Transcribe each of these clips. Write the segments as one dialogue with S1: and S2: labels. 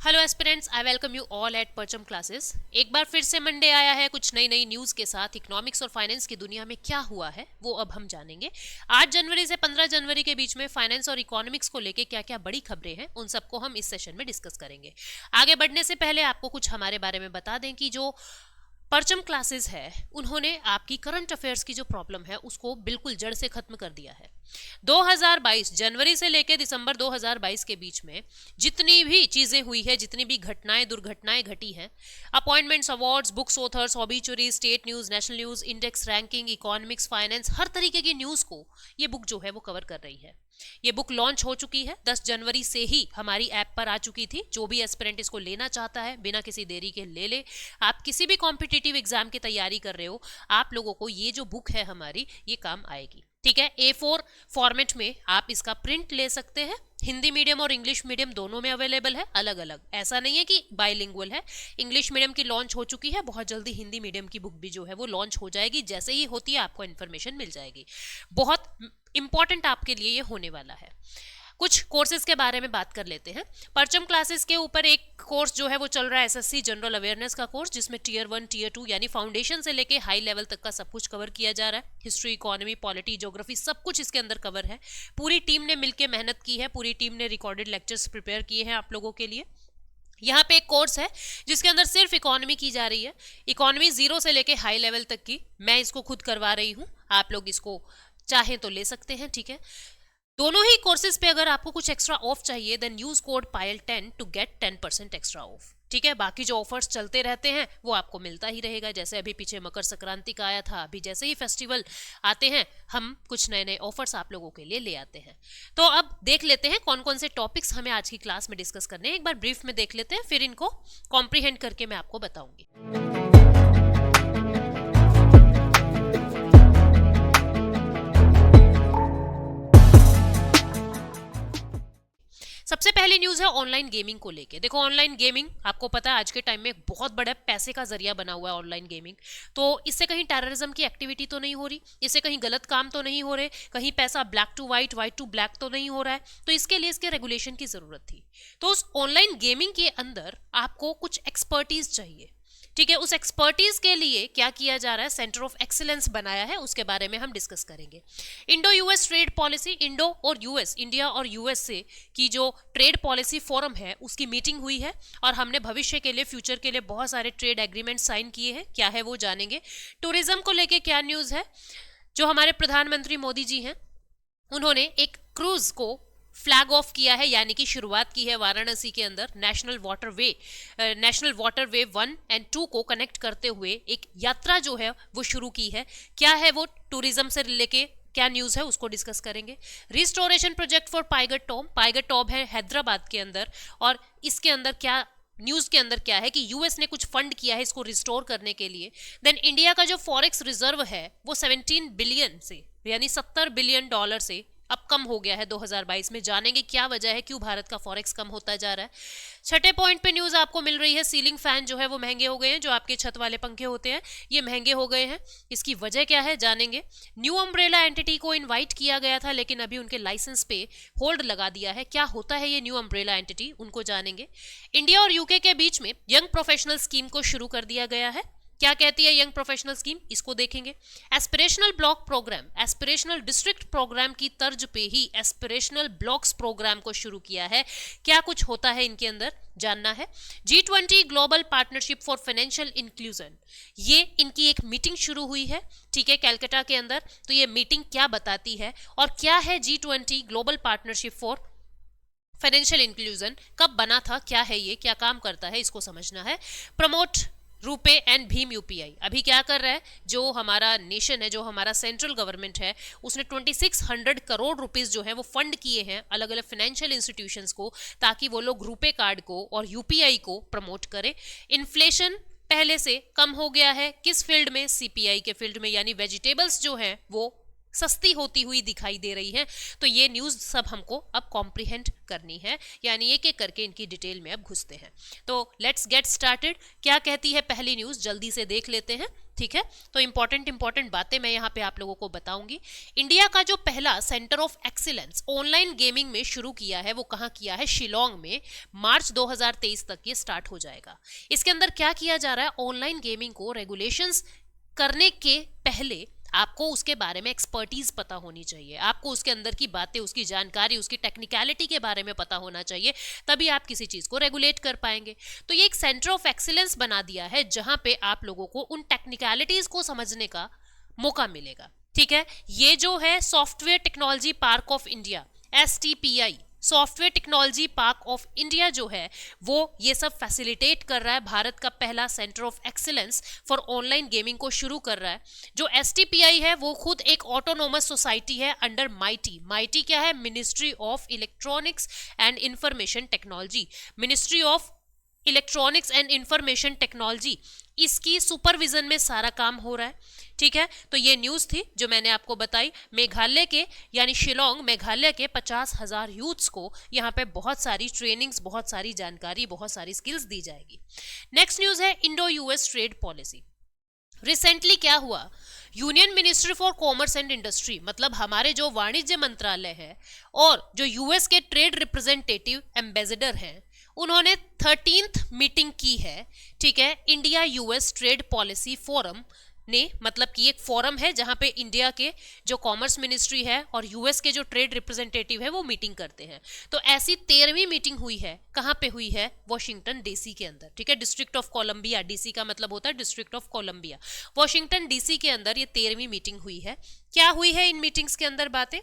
S1: Hello aspirants, I welcome you all at परचम classes. एक बार फिर से मंडे आया है कुछ नई नई न्यूज़ के साथ। इकोनॉमिक्स और फाइनेंस की दुनिया में क्या हुआ है वो अब हम जानेंगे। 8 जनवरी से 15 जनवरी के बीच में फाइनेंस और इकोनॉमिक्स को लेके क्या क्या बड़ी खबरें हैं उन सबको हम इस सेशन में डिस्कस करेंगे। आगे बढ़ने से पहले आपको कुछ हमारे बारे में बता दें कि जो परचम क्लासेस है उन्होंने आपकी करंट अफेयर्स की जो प्रॉब्लम है उसको बिल्कुल जड़ से खत्म कर दिया है। 2022 जनवरी से लेकर दिसंबर 2022 के बीच में जितनी भी चीजें हुई है, जितनी भी घटनाएं दुर्घटनाएं घटी हैं, appointments, awards, books authors, obituary, state news, national news, index, ranking, economics, finance, हर तरीके की न्यूज को ये बुक जो है वो कवर कर रही है। ये बुक लॉन्च हो चुकी है, 10 जनवरी से ही हमारी ऐप पर आ चुकी थी। जो भी एस्पिरेंट इसको लेना चाहता है बिना किसी देरी के ले ले। आप किसी भी कॉम्पिटिटिव एग्जाम की तैयारी कर रहे हो, आप लोगों को ये जो बुक है हमारी ये काम आएगी। ठीक है, A4 फॉर्मेट में आप इसका प्रिंट ले सकते हैं। हिंदी मीडियम और इंग्लिश मीडियम दोनों में अवेलेबल है, अलग अलग, ऐसा नहीं है कि बाइलिंगुअल है। इंग्लिश मीडियम की लॉन्च हो चुकी है, बहुत जल्दी हिंदी मीडियम की बुक भी जो है वो लॉन्च हो जाएगी। जैसे ही होती है आपको इन्फॉर्मेशन मिल जाएगी। बहुत इंपॉर्टेंट आपके लिए ये होने वाला है। कुछ कोर्सेज के बारे में बात कर लेते हैं। परचम क्लासेस के ऊपर एक कोर्स जो है वो चल रहा है, एसएससी जनरल अवेयरनेस का कोर्स, जिसमें टीयर 1 टीयर 2 यानी फाउंडेशन से लेके हाई लेवल तक का सब कुछ कवर किया जा रहा है। हिस्ट्री, इकोनॉमी, पॉलिटी, ज्योग्राफी, सब कुछ इसके अंदर कवर है। पूरी टीम ने मिलकर मेहनत की है, पूरी टीम ने रिकॉर्डेड लेक्चर्स प्रिपेयर किए हैं आप लोगों के लिए। यहाँ पे एक कोर्स है जिसके अंदर सिर्फ इकोनॉमी की जा रही है। इकोनॉमी 0 से लेके हाई लेवल तक की मैं इसको खुद करवा रही हूँ। आप लोग इसको चाहे तो ले सकते हैं। ठीक है, दोनों ही कोर्सेज पे अगर आपको कुछ एक्स्ट्रा ऑफ चाहिए then use code PAYL10 to get 10% extra off. ठीक है, बाकी जो ऑफर्स चलते रहते हैं वो आपको मिलता ही रहेगा। जैसे अभी पीछे मकर संक्रांति का आया था, अभी जैसे ही फेस्टिवल आते हैं हम कुछ नए नए ऑफर्स आप लोगों के लिए ले आते हैं। तो अब देख लेते हैं कौन कौन से टॉपिक्स हमें आज की क्लास में डिस्कस करने हैं। एक बार ब्रीफ में देख लेते हैं, फिर इनको कॉम्प्रीहेंड करके मैं आपको बताऊंगी। सबसे पहली न्यूज है ऑनलाइन गेमिंग को लेके। देखो, ऑनलाइन गेमिंग आपको पता है आज के टाइम में एक बहुत बड़ा पैसे का जरिया बना हुआ है ऑनलाइन गेमिंग। तो इससे कहीं टेररिज्म की एक्टिविटी तो नहीं हो रही, इससे कहीं गलत काम तो नहीं हो रहे, कहीं पैसा black to white, white to black तो नहीं हो रहा है। तो इसके लिए इसके रेगुलेशन की जरूरत थी। तो उस ऑनलाइन गेमिंग के अंदर आपको कुछ एक्सपर्टीज चाहिए। ठीक है, उस एक्सपर्टीज के लिए क्या किया जा रहा है, सेंटर ऑफ एक्सीलेंस बनाया है, उसके बारे में हम डिस्कस करेंगे। Indo US trade policy, Indo और यूएस, इंडिया और यूएस से की जो ट्रेड पॉलिसी फोरम है उसकी मीटिंग हुई है और हमने भविष्य के लिए, फ्यूचर के लिए बहुत सारे ट्रेड एग्रीमेंट साइन किए हैं। क्या है वो जानेंगे। टूरिज्म को लेके क्या न्यूज है, जो हमारे प्रधानमंत्री मोदी जी हैं उन्होंने एक क्रूज को फ्लैग ऑफ किया है, यानी कि शुरुआत की है वाराणसी के अंदर। नेशनल वाटरवे 1 एंड 2 को कनेक्ट करते हुए एक यात्रा जो है वो शुरू की है। क्या है वो, टूरिज्म से लेके क्या न्यूज है उसको डिस्कस करेंगे। रिस्टोरेशन प्रोजेक्ट फॉर पाइगर टॉम है हैदराबाद के अंदर, और इसके अंदर क्या न्यूज के अंदर क्या है कि यूएस ने कुछ फंड किया है इसको रिस्टोर करने के लिए। देन इंडिया का जो फॉरेक्स रिजर्व है वो 17 बिलियन से यानी $70 बिलियन से अब कम हो गया है 2022 में। जानेंगे क्या वजह है, क्यों भारत का फॉरेक्स कम होता जा रहा है। छठे पॉइंट पे न्यूज आपको मिल रही है, सीलिंग फैन जो है वो महंगे हो गए हैं, जो आपके छत वाले पंखे होते हैं ये महंगे हो गए हैं। इसकी वजह क्या है जानेंगे। न्यू अम्ब्रेला एंटिटी को इनवाइट किया गया था लेकिन अभी उनके लाइसेंस पे होल्ड लगा दिया है। क्या होता है ये न्यू अम्ब्रेला एंटिटी, उनको जानेंगे। इंडिया और यूके के बीच में यंग प्रोफेशनल स्कीम को शुरू कर दिया गया है। क्या कहती है यंग प्रोफेशनल स्कीम, इसको देखेंगे। Aspirational block programme, aspirational district programme की तर्ज पे ही एस्पिरेशनल ब्लॉक्स प्रोग्राम को शुरू किया है। क्या कुछ होता है इनके अंदर जानना है। G20 global partnership for financial inclusion, ये इनकी एक मीटिंग शुरू हुई है। ठीक है, कैलकाटा के अंदर। तो ये मीटिंग क्या बताती है और क्या है G20 global partnership for financial inclusion, कब बना था, क्या है ये, क्या काम करता है, इसको समझना है। Promote RuPay and Bhim UPI, अभी क्या कर रहा है जो हमारा नेशन है, जो हमारा सेंट्रल गवर्नमेंट है, उसने 2600 करोड़ रुपीस जो है वो फंड किए हैं अलग अलग फाइनेंशियल इंस्टीट्यूशंस को, ताकि वो लोग रुपे कार्ड को और यूपीआई को प्रमोट करें। इन्फ्लेशन पहले से कम हो गया है, किस फील्ड में, सीपीआई के फील्ड में, यानी वेजिटेबल्स जो हैं वो सस्ती होती हुई दिखाई दे रही है। तो ये न्यूज़ सब हमको अब कॉम्प्रिहेंड करनी है, यानी एक एक करके इनकी डिटेल में अब घुसते हैं। तो लेट्स गेट स्टार्टेड। क्या कहती है पहली न्यूज़, जल्दी से देख लेते हैं, ठीक है। तो इंपॉर्टेंट बातें मैं यहाँ पे आप लोगों को बताऊंगी। इंडिया का जो पहला centre of excellence online gaming में शुरू किया है, वो कहाँ किया है? शिलोंग में। मार्च 2023 तक ये स्टार्ट हो जाएगा। इसके अंदर क्या किया जा रहा है? ऑनलाइन गेमिंग को रेगुलेशंस करने के पहले आपको उसके बारे में एक्सपर्टीज पता होनी चाहिए, आपको उसके अंदर की बातें, उसकी जानकारी, उसकी टेक्निकलिटी के बारे में पता होना चाहिए, तभी आप किसी चीज को रेगुलेट कर पाएंगे। तो ये एक सेंटर ऑफ एक्सीलेंस बना दिया है जहां पे आप लोगों को उन टेक्निकलिटीज को समझने का मौका मिलेगा, ठीक है। ये जो है software technology park of India, STPI, software technology park of India जो है वो ये सब फैसिलिटेट कर रहा है। भारत का पहला centre of excellence for online gaming को शुरू कर रहा है। जो STPI है वो खुद एक ऑटोनोमस सोसाइटी है अंडर माइटी क्या है? Ministry of electronics and information technology, ministry of electronics and information technology, इसकी सुपरविजन में सारा काम हो रहा है, ठीक है। तो ये न्यूज़ थी जो मैंने आपको बताई। मेघालय के यानी शिलोंग मेघालय के 50,000 यूथ्स को यहाँ पे बहुत सारी ट्रेनिंग्स, बहुत सारी जानकारी, बहुत सारी स्किल्स दी जाएगी। नेक्स्ट न्यूज़ है Indo US trade policy. Recently क्या हुआ? Union ministry for commerce and industry, मतलब हमारे जो वाणिज्य मंत्रालय है और जो US के ट्रेड रिप्रेजेंटेटिव एम्बेसडर हैं, उन्होंने 13th मीटिंग की है, ठीक है। India US trade policy forum ने, मतलब कि एक फोरम है जहां पे इंडिया के जो कॉमर्स मिनिस्ट्री है और US के जो ट्रेड रिप्रेजेंटेटिव है वो मीटिंग करते हैं। तो ऐसी 13वीं मीटिंग हुई है। कहां पे हुई है? वॉशिंगटन DC के अंदर, ठीक है। डिस्ट्रिक्ट ऑफ कोलंबिया, DC का मतलब होता है district of Columbia. Washington DC के अंदर ये 13वीं मीटिंग हुई है। क्या हुई है इन मीटिंग्स के अंदर बातें?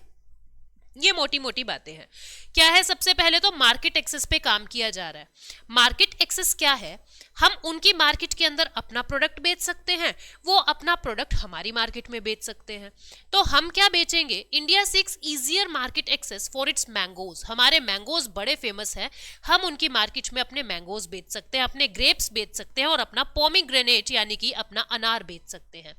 S1: ये मोटी मोटी बातें हैं। क्या है? सबसे पहले तो मार्केट एक्सेस पे काम किया जा रहा है। मार्केट एक्सेस क्या है? हम उनकी मार्केट के अंदर अपना प्रोडक्ट बेच सकते हैं, वो अपना प्रोडक्ट हमारी मार्केट में बेच सकते हैं। तो हम क्या बेचेंगे? India seeks easier market access for its mangoes. हमारे मैंगोज बड़े फेमस हैं, हम उनकी मार्केट में अपने मैंगोज बेच सकते हैं, अपने ग्रेप्स बेच सकते हैं और अपना पोमीग्रेनेट यानी कि अपना अनार बेच सकते हैं।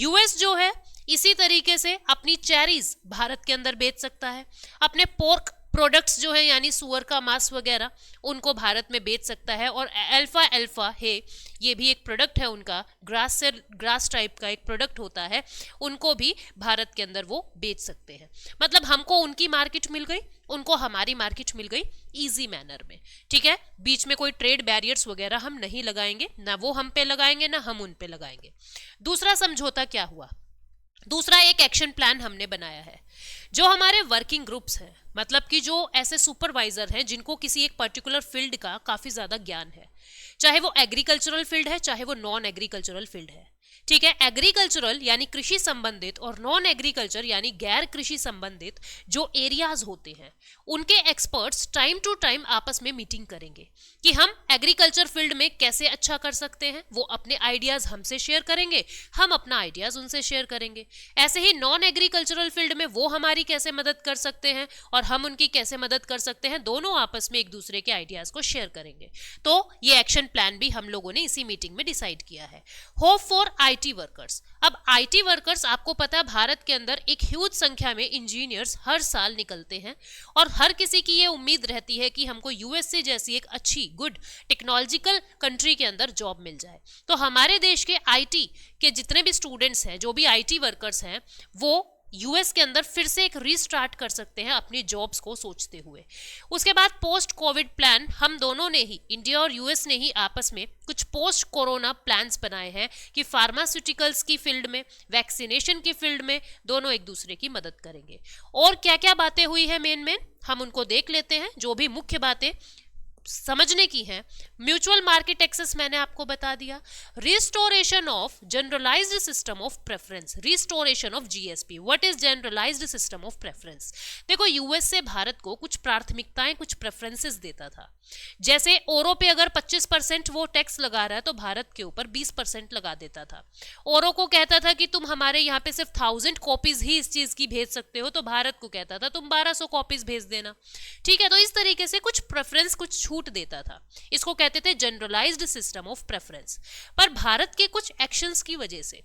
S1: US जो है इसी तरीके से अपनी चेरीज भारत के अंदर बेच सकता है, अपने पोर्क प्रोडक्ट्स जो है यानी सुअर का मांस वगैरह उनको भारत में बेच सकता है। और अल्फा है, ये भी एक प्रोडक्ट है उनका, ग्रास टाइप का एक प्रोडक्ट होता है, उनको भी भारत के अंदर वो बेच सकते हैं। मतलब हमको उनकी मार्केट मिल गई, उनको हमारी मार्केट मिल गई इजी मैनर में, ठीक है। बीच में कोई ट्रेड बैरियर्स वगैरह हम नहीं लगाएंगे, ना वो हम पे लगाएंगे ना हम उन पे लगाएंगे। दूसरा समझौता क्या हुआ? दूसरा एक एक्शन प्लान हमने बनाया है। जो हमारे वर्किंग ग्रुप्स हैं, मतलब कि जो ऐसे सुपरवाइजर हैं जिनको किसी एक पर्टिकुलर फील्ड का काफी ज्यादा ज्ञान है, चाहे वो एग्रीकल्चरल फील्ड है चाहे वो नॉन एग्रीकल्चरल फील्ड है, ठीक है। एग्रीकल्चरल यानी कृषि संबंधित और नॉन एग्रीकल्चर यानी गैर कृषि संबंधित जो एरियाज होते हैं, उनके एक्सपर्ट्स टाइम टू टाइम आपस में मीटिंग करेंगे कि हम एग्रीकल्चर फील्ड में कैसे अच्छा कर सकते हैं। वो अपने आइडियाज हमसे शेयर करेंगे, हम अपना आइडियाज उनसे शेयर करेंगे। ऐसे ही नॉन एग्रीकल्चरल फील्ड में वो हमारी कैसे मदद कर सकते हैं और हम उनकी कैसे मदद कर सकते हैं, दोनों आपस में एक दूसरे के आइडियाज को शेयर करेंगे। तो ये एक्शन प्लान भी हम लोगों ने इसी मीटिंग में डिसाइड किया है। Hope for IT workers. अब IT वर्कर्स, आपको पता है भारत के अंदर एक ह्यूज संख्या में इंजीनियर्स हर साल निकलते हैं और हर किसी की ये उम्मीद रहती है कि हमको USA जैसी एक अच्छी गुड टेक्नोलॉजिकल कंट्री के अंदर जॉब मिल जाए। तो हमारे देश के IT के जितने भी स्टूडेंट्स हैं, जो भी IT वर्कर्स हैं, वो US के अंदर फिर से एक रीस्टार्ट कर सकते हैं अपनी जॉब्स को सोचते हुए। उसके बाद पोस्ट कोविड प्लान, हम दोनों ने ही, इंडिया और US ने ही आपस में कुछ पोस्ट कोरोना प्लान्स बनाए हैं कि फार्मास्यूटिकल्स की फील्ड में, वैक्सीनेशन की फील्ड में दोनों एक दूसरे की मदद करेंगे। और क्या क्या बातें हुई है मेन हम उनको देख लेते हैं, जो भी मुख्य बातें समझने की है। म्यूचुअल मार्केट एक्सेस मैंने आपको बता दिया। Restoration of generalized system of preference, restoration of GSP। What is generalized system of preference? देखो, US से भारत को कुछ प्राथमिकताएं, कुछ प्रेफरेंसेस देता था। जैसे औरों पे अगर 25% वो टैक्स लगा रहा है तो भारत के ऊपर 20% लगा देता था। औरों को कहता था कि तुम हमारे यहाँ पे सिर्फ 1000 कॉपीज ही इस चीज की भेज सकते हो, तो भारत को कहता था तुम 1200 कॉपीज भेज देना, ठीक है। तो इस तरीके से कुछ प्रेफरेंस, कुछ छूट देता था। इसको कहते थे जनरलाइज्ड सिस्टम ऑफ प्रेफरेंस। पर भारत के कुछ एक्शंस की वजह से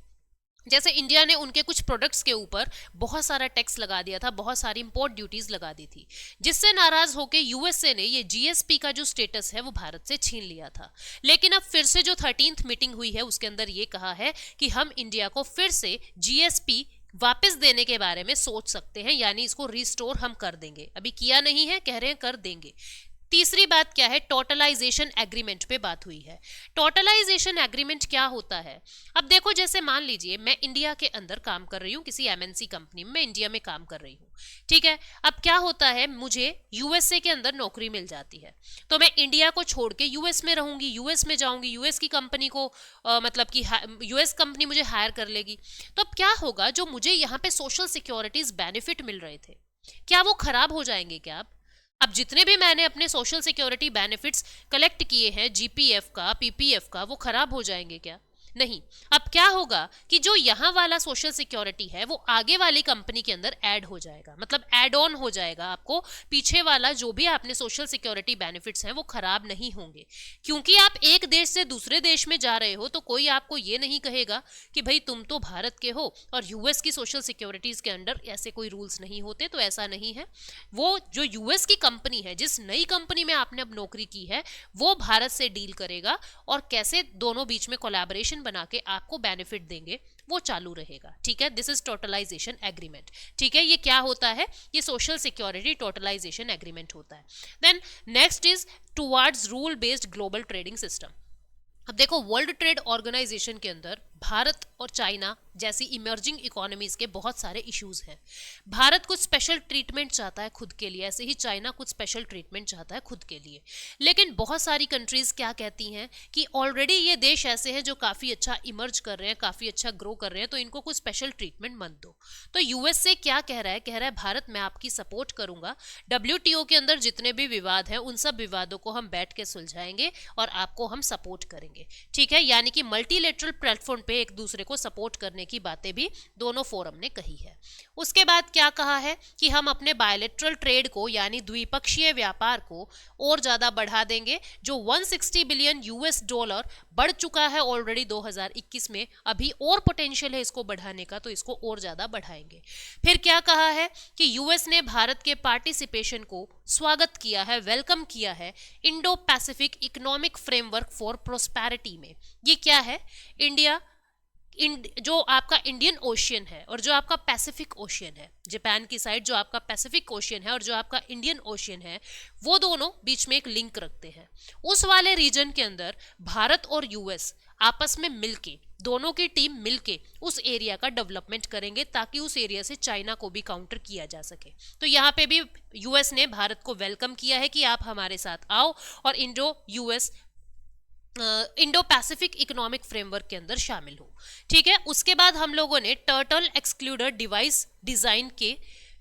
S1: जैसे इंडिया ने उनके कुछ प्रोडक्ट्स के ऊपर बहुत सारा टैक्स लगा दिया था, बहुत सारी इंपोर्ट ड्यूटीज लगा दी थी, जिससे नाराज होकर यूएसए ने ये जीएसपी का जो स्टेटस है वो भारत से छीन लिया था। लेकिन अब फिर से जो 13th मीटिंग हुई है उसके अंदर ये कहा है कि हम इंडिया को फिर से जीएसपी वापस देने के बारे में सोच सकते हैं, यानी इसको रिस्टोर हम कर देंगे। अभी किया नहीं है, कह रहे हैं कर देंगे। तीसरी बात क्या है, टोटलाइजेशन एग्रीमेंट पे बात हुई है। टोटलाइजेशन एग्रीमेंट क्या होता है? अब देखो, जैसे मान लीजिए मैं इंडिया के अंदर काम कर रही हूँ, किसी एमएनसी कंपनी में, मैं इंडिया में काम कर रही हूँ, ठीक है। अब क्या होता है, मुझे यूएसए के अंदर नौकरी मिल जाती है, तो मैं इंडिया को छोड़ के यूएस में रहूंगी, यूएस में जाऊंगी, यूएस की कंपनी को मतलब कि यूएस कंपनी मुझे हायर कर लेगी। तो अब क्या होगा, जो मुझे यहाँ पे सोशल सिक्योरिटीज बेनिफिट मिल रहे थे, क्या वो खराब हो जाएंगे क्या? अब जितने भी मैंने अपने सोशल सिक्योरिटी बेनिफिट्स कलेक्ट किए हैं, जीपीएफ का, पीपीएफ का, वो खराब हो जाएंगे क्या? नहीं। अब क्या होगा कि जो यहाँ वाला सोशल सिक्योरिटी है वो आगे वाली कंपनी के अंदर ऐड हो जाएगा, मतलब ऐड ऑन हो जाएगा। आपको पीछे वाला जो भी आपने सोशल सिक्योरिटी बेनिफिट्स हैं वो खराब नहीं होंगे, क्योंकि आप एक देश से दूसरे देश में जा रहे हो, तो कोई आपको ये नहीं कहेगा कि भाई तुम तो भारत के हो और यूएस की सोशल सिक्योरिटीज के अंडर ऐसे कोई रूल्स नहीं होते। तो ऐसा नहीं है। वो जो यूएस की कंपनी है, जिस नई कंपनी में आपने अब नौकरी की है, वो भारत से डील करेगा और कैसे दोनों बीच में कोलैबोरेशन बना के आपको बेनिफिट देंगे वो चालू रहेगा। ठीक है, दिस इज टोटलाइजेशन एग्रीमेंट। ठीक है, ये क्या होता है? ये सोशल सिक्योरिटी टोटलाइजेशन एग्रीमेंट होता है। Then next is towards rule based global trading system. अब देखो, वर्ल्ड ट्रेड ऑर्गेनाइजेशन के अंदर भारत और चाइना जैसी इमर्जिंग इकोनॉमीज के बहुत सारे इश्यूज हैं। भारत कुछ स्पेशल ट्रीटमेंट चाहता है खुद के लिए, ऐसे ही चाइना कुछ स्पेशल ट्रीटमेंट चाहता है खुद के लिए। लेकिन बहुत सारी कंट्रीज क्या कहती हैं कि ऑलरेडी ये देश ऐसे हैं जो काफ़ी अच्छा इमर्ज कर रहे हैं, काफ़ी अच्छा ग्रो कर रहे हैं, तो इनको कुछ स्पेशल ट्रीटमेंट मत दो। तो यूएस से क्या कह रहा है? कह रहा है भारत, मैं आपकी सपोर्ट करूंगा, डब्ल्यूटीओ के अंदर जितने भी विवाद हैं उन सब विवादों को हम बैठ के सुलझाएंगे और आपको हम सपोर्ट करेंगे। ठीक है, यानी कि मल्टीलेटरल प्लेटफॉर्म पे एक दूसरे को सपोर्ट करने की बातें भी दोनों फोरम ने कही है। उसके बाद क्या कहा है कि हम अपने बायलेटरल ट्रेड को, यानी द्विपक्षीय व्यापार को और ज्यादा बढ़ा देंगे। जो 160 बिलियन यूएस डॉलर बढ़ चुका है ऑलरेडी 2021 में, अभी और पोटेंशियल है इसको बढ़ाने का, तो इसको और ज्यादा बढ़ाएंगे। फिर क्या कहा है कि यूएस ने भारत के पार्टिसिपेशन को स्वागत किया है, वेलकम किया है Indo Pacific economic framework for prosperity में। ये क्या है? इंडिया, जो आपका इंडियन ओशियन है और जो आपका पैसिफिक ओशियन है, जापान की साइड जो आपका पैसिफिक ओशियन है और जो आपका इंडियन ओशियन है, वो दोनों बीच में एक लिंक रखते हैं। उस वाले रीजन के अंदर भारत और यूएस आपस में मिलके, दोनों की टीम मिलके उस एरिया का डेवलपमेंट करेंगे, ताकि उस एरिया से चाइना को भी काउंटर किया जा सके। तो यहाँ पे भी यूएस ने भारत को वेलकम किया है कि आप हमारे साथ आओ और इंडो पैसिफिक इकोनॉमिक फ्रेमवर्क के अंदर शामिल हो। ठीक है, उसके बाद हम लोगों ने टर्टल एक्सक्लूडर डिवाइस डिजाइन के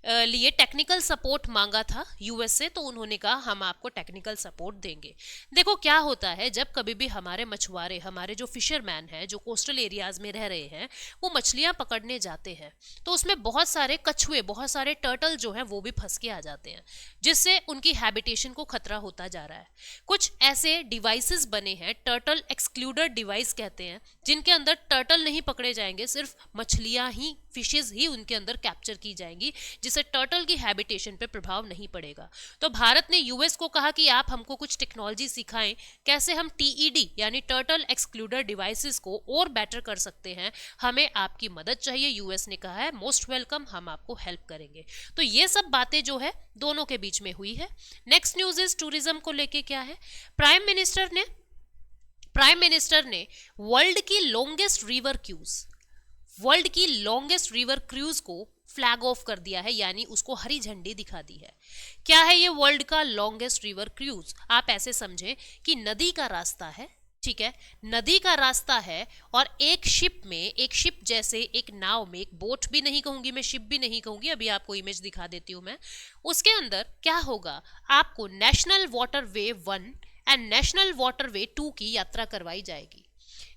S1: लिए टेक्निकल सपोर्ट मांगा था यूएस से, तो उन्होंने कहा हम आपको टेक्निकल सपोर्ट देंगे। देखो क्या होता है, जब कभी भी हमारे मछुआरे, हमारे जो फिशरमैन हैं, जो कोस्टल एरियाज में रह रहे हैं, वो मछलियां पकड़ने जाते हैं, तो उसमें बहुत सारे कछुए, बहुत सारे टर्टल जो हैं वो भी फंस के आ जाते हैं, जिससे उनकी हैबिटेशन को खतरा होता जा रहा है। कुछ ऐसे डिवाइसेस बने हैं, टर्टल एक्सक्लूडर डिवाइस कहते हैं, जिनके अंदर टर्टल नहीं पकड़े जाएंगे, सिर्फ मछलियां ही, फिशेज ही उनके अंदर कैप्चर की जाएंगी, जिससे टर्टल की हैबिटेशन पे प्रभाव नहीं पड़ेगा। तो भारत ने यूएस को कहा कि आप हमको कुछ टेक्नोलॉजी सिखाएं, कैसे हम टीईडी यानी टर्टल एक्सक्लूडर डिवाइसेस को और बेटर कर सकते हैं, हमें आपकी मदद चाहिए। यूएस ने कहा है मोस्ट वेलकम, हम आपको हेल्प करेंगे। तो ये सब बातें जो है दोनों के बीच में हुई है। नेक्स्ट न्यूज इज टूरिज्म को लेके क्या है। प्राइम मिनिस्टर ने वर्ल्ड की लॉन्गेस्ट रिवर क्रूज को फ्लैग ऑफ कर दिया है, यानी उसको हरी झंडी दिखा दी है। क्या है ये वर्ल्ड का लॉन्गेस्ट रिवर क्रूज? आप ऐसे समझें कि नदी का रास्ता है, ठीक है, नदी का रास्ता है, और एक शिप जैसे एक नाव में, एक बोट भी नहीं कहूंगी मैं, शिप भी नहीं कहूंगी, अभी आपको इमेज दिखा देती हूं मैं। उसके अंदर क्या होगा, आपको national waterway 1 and national waterway 2 की यात्रा करवाई जाएगी,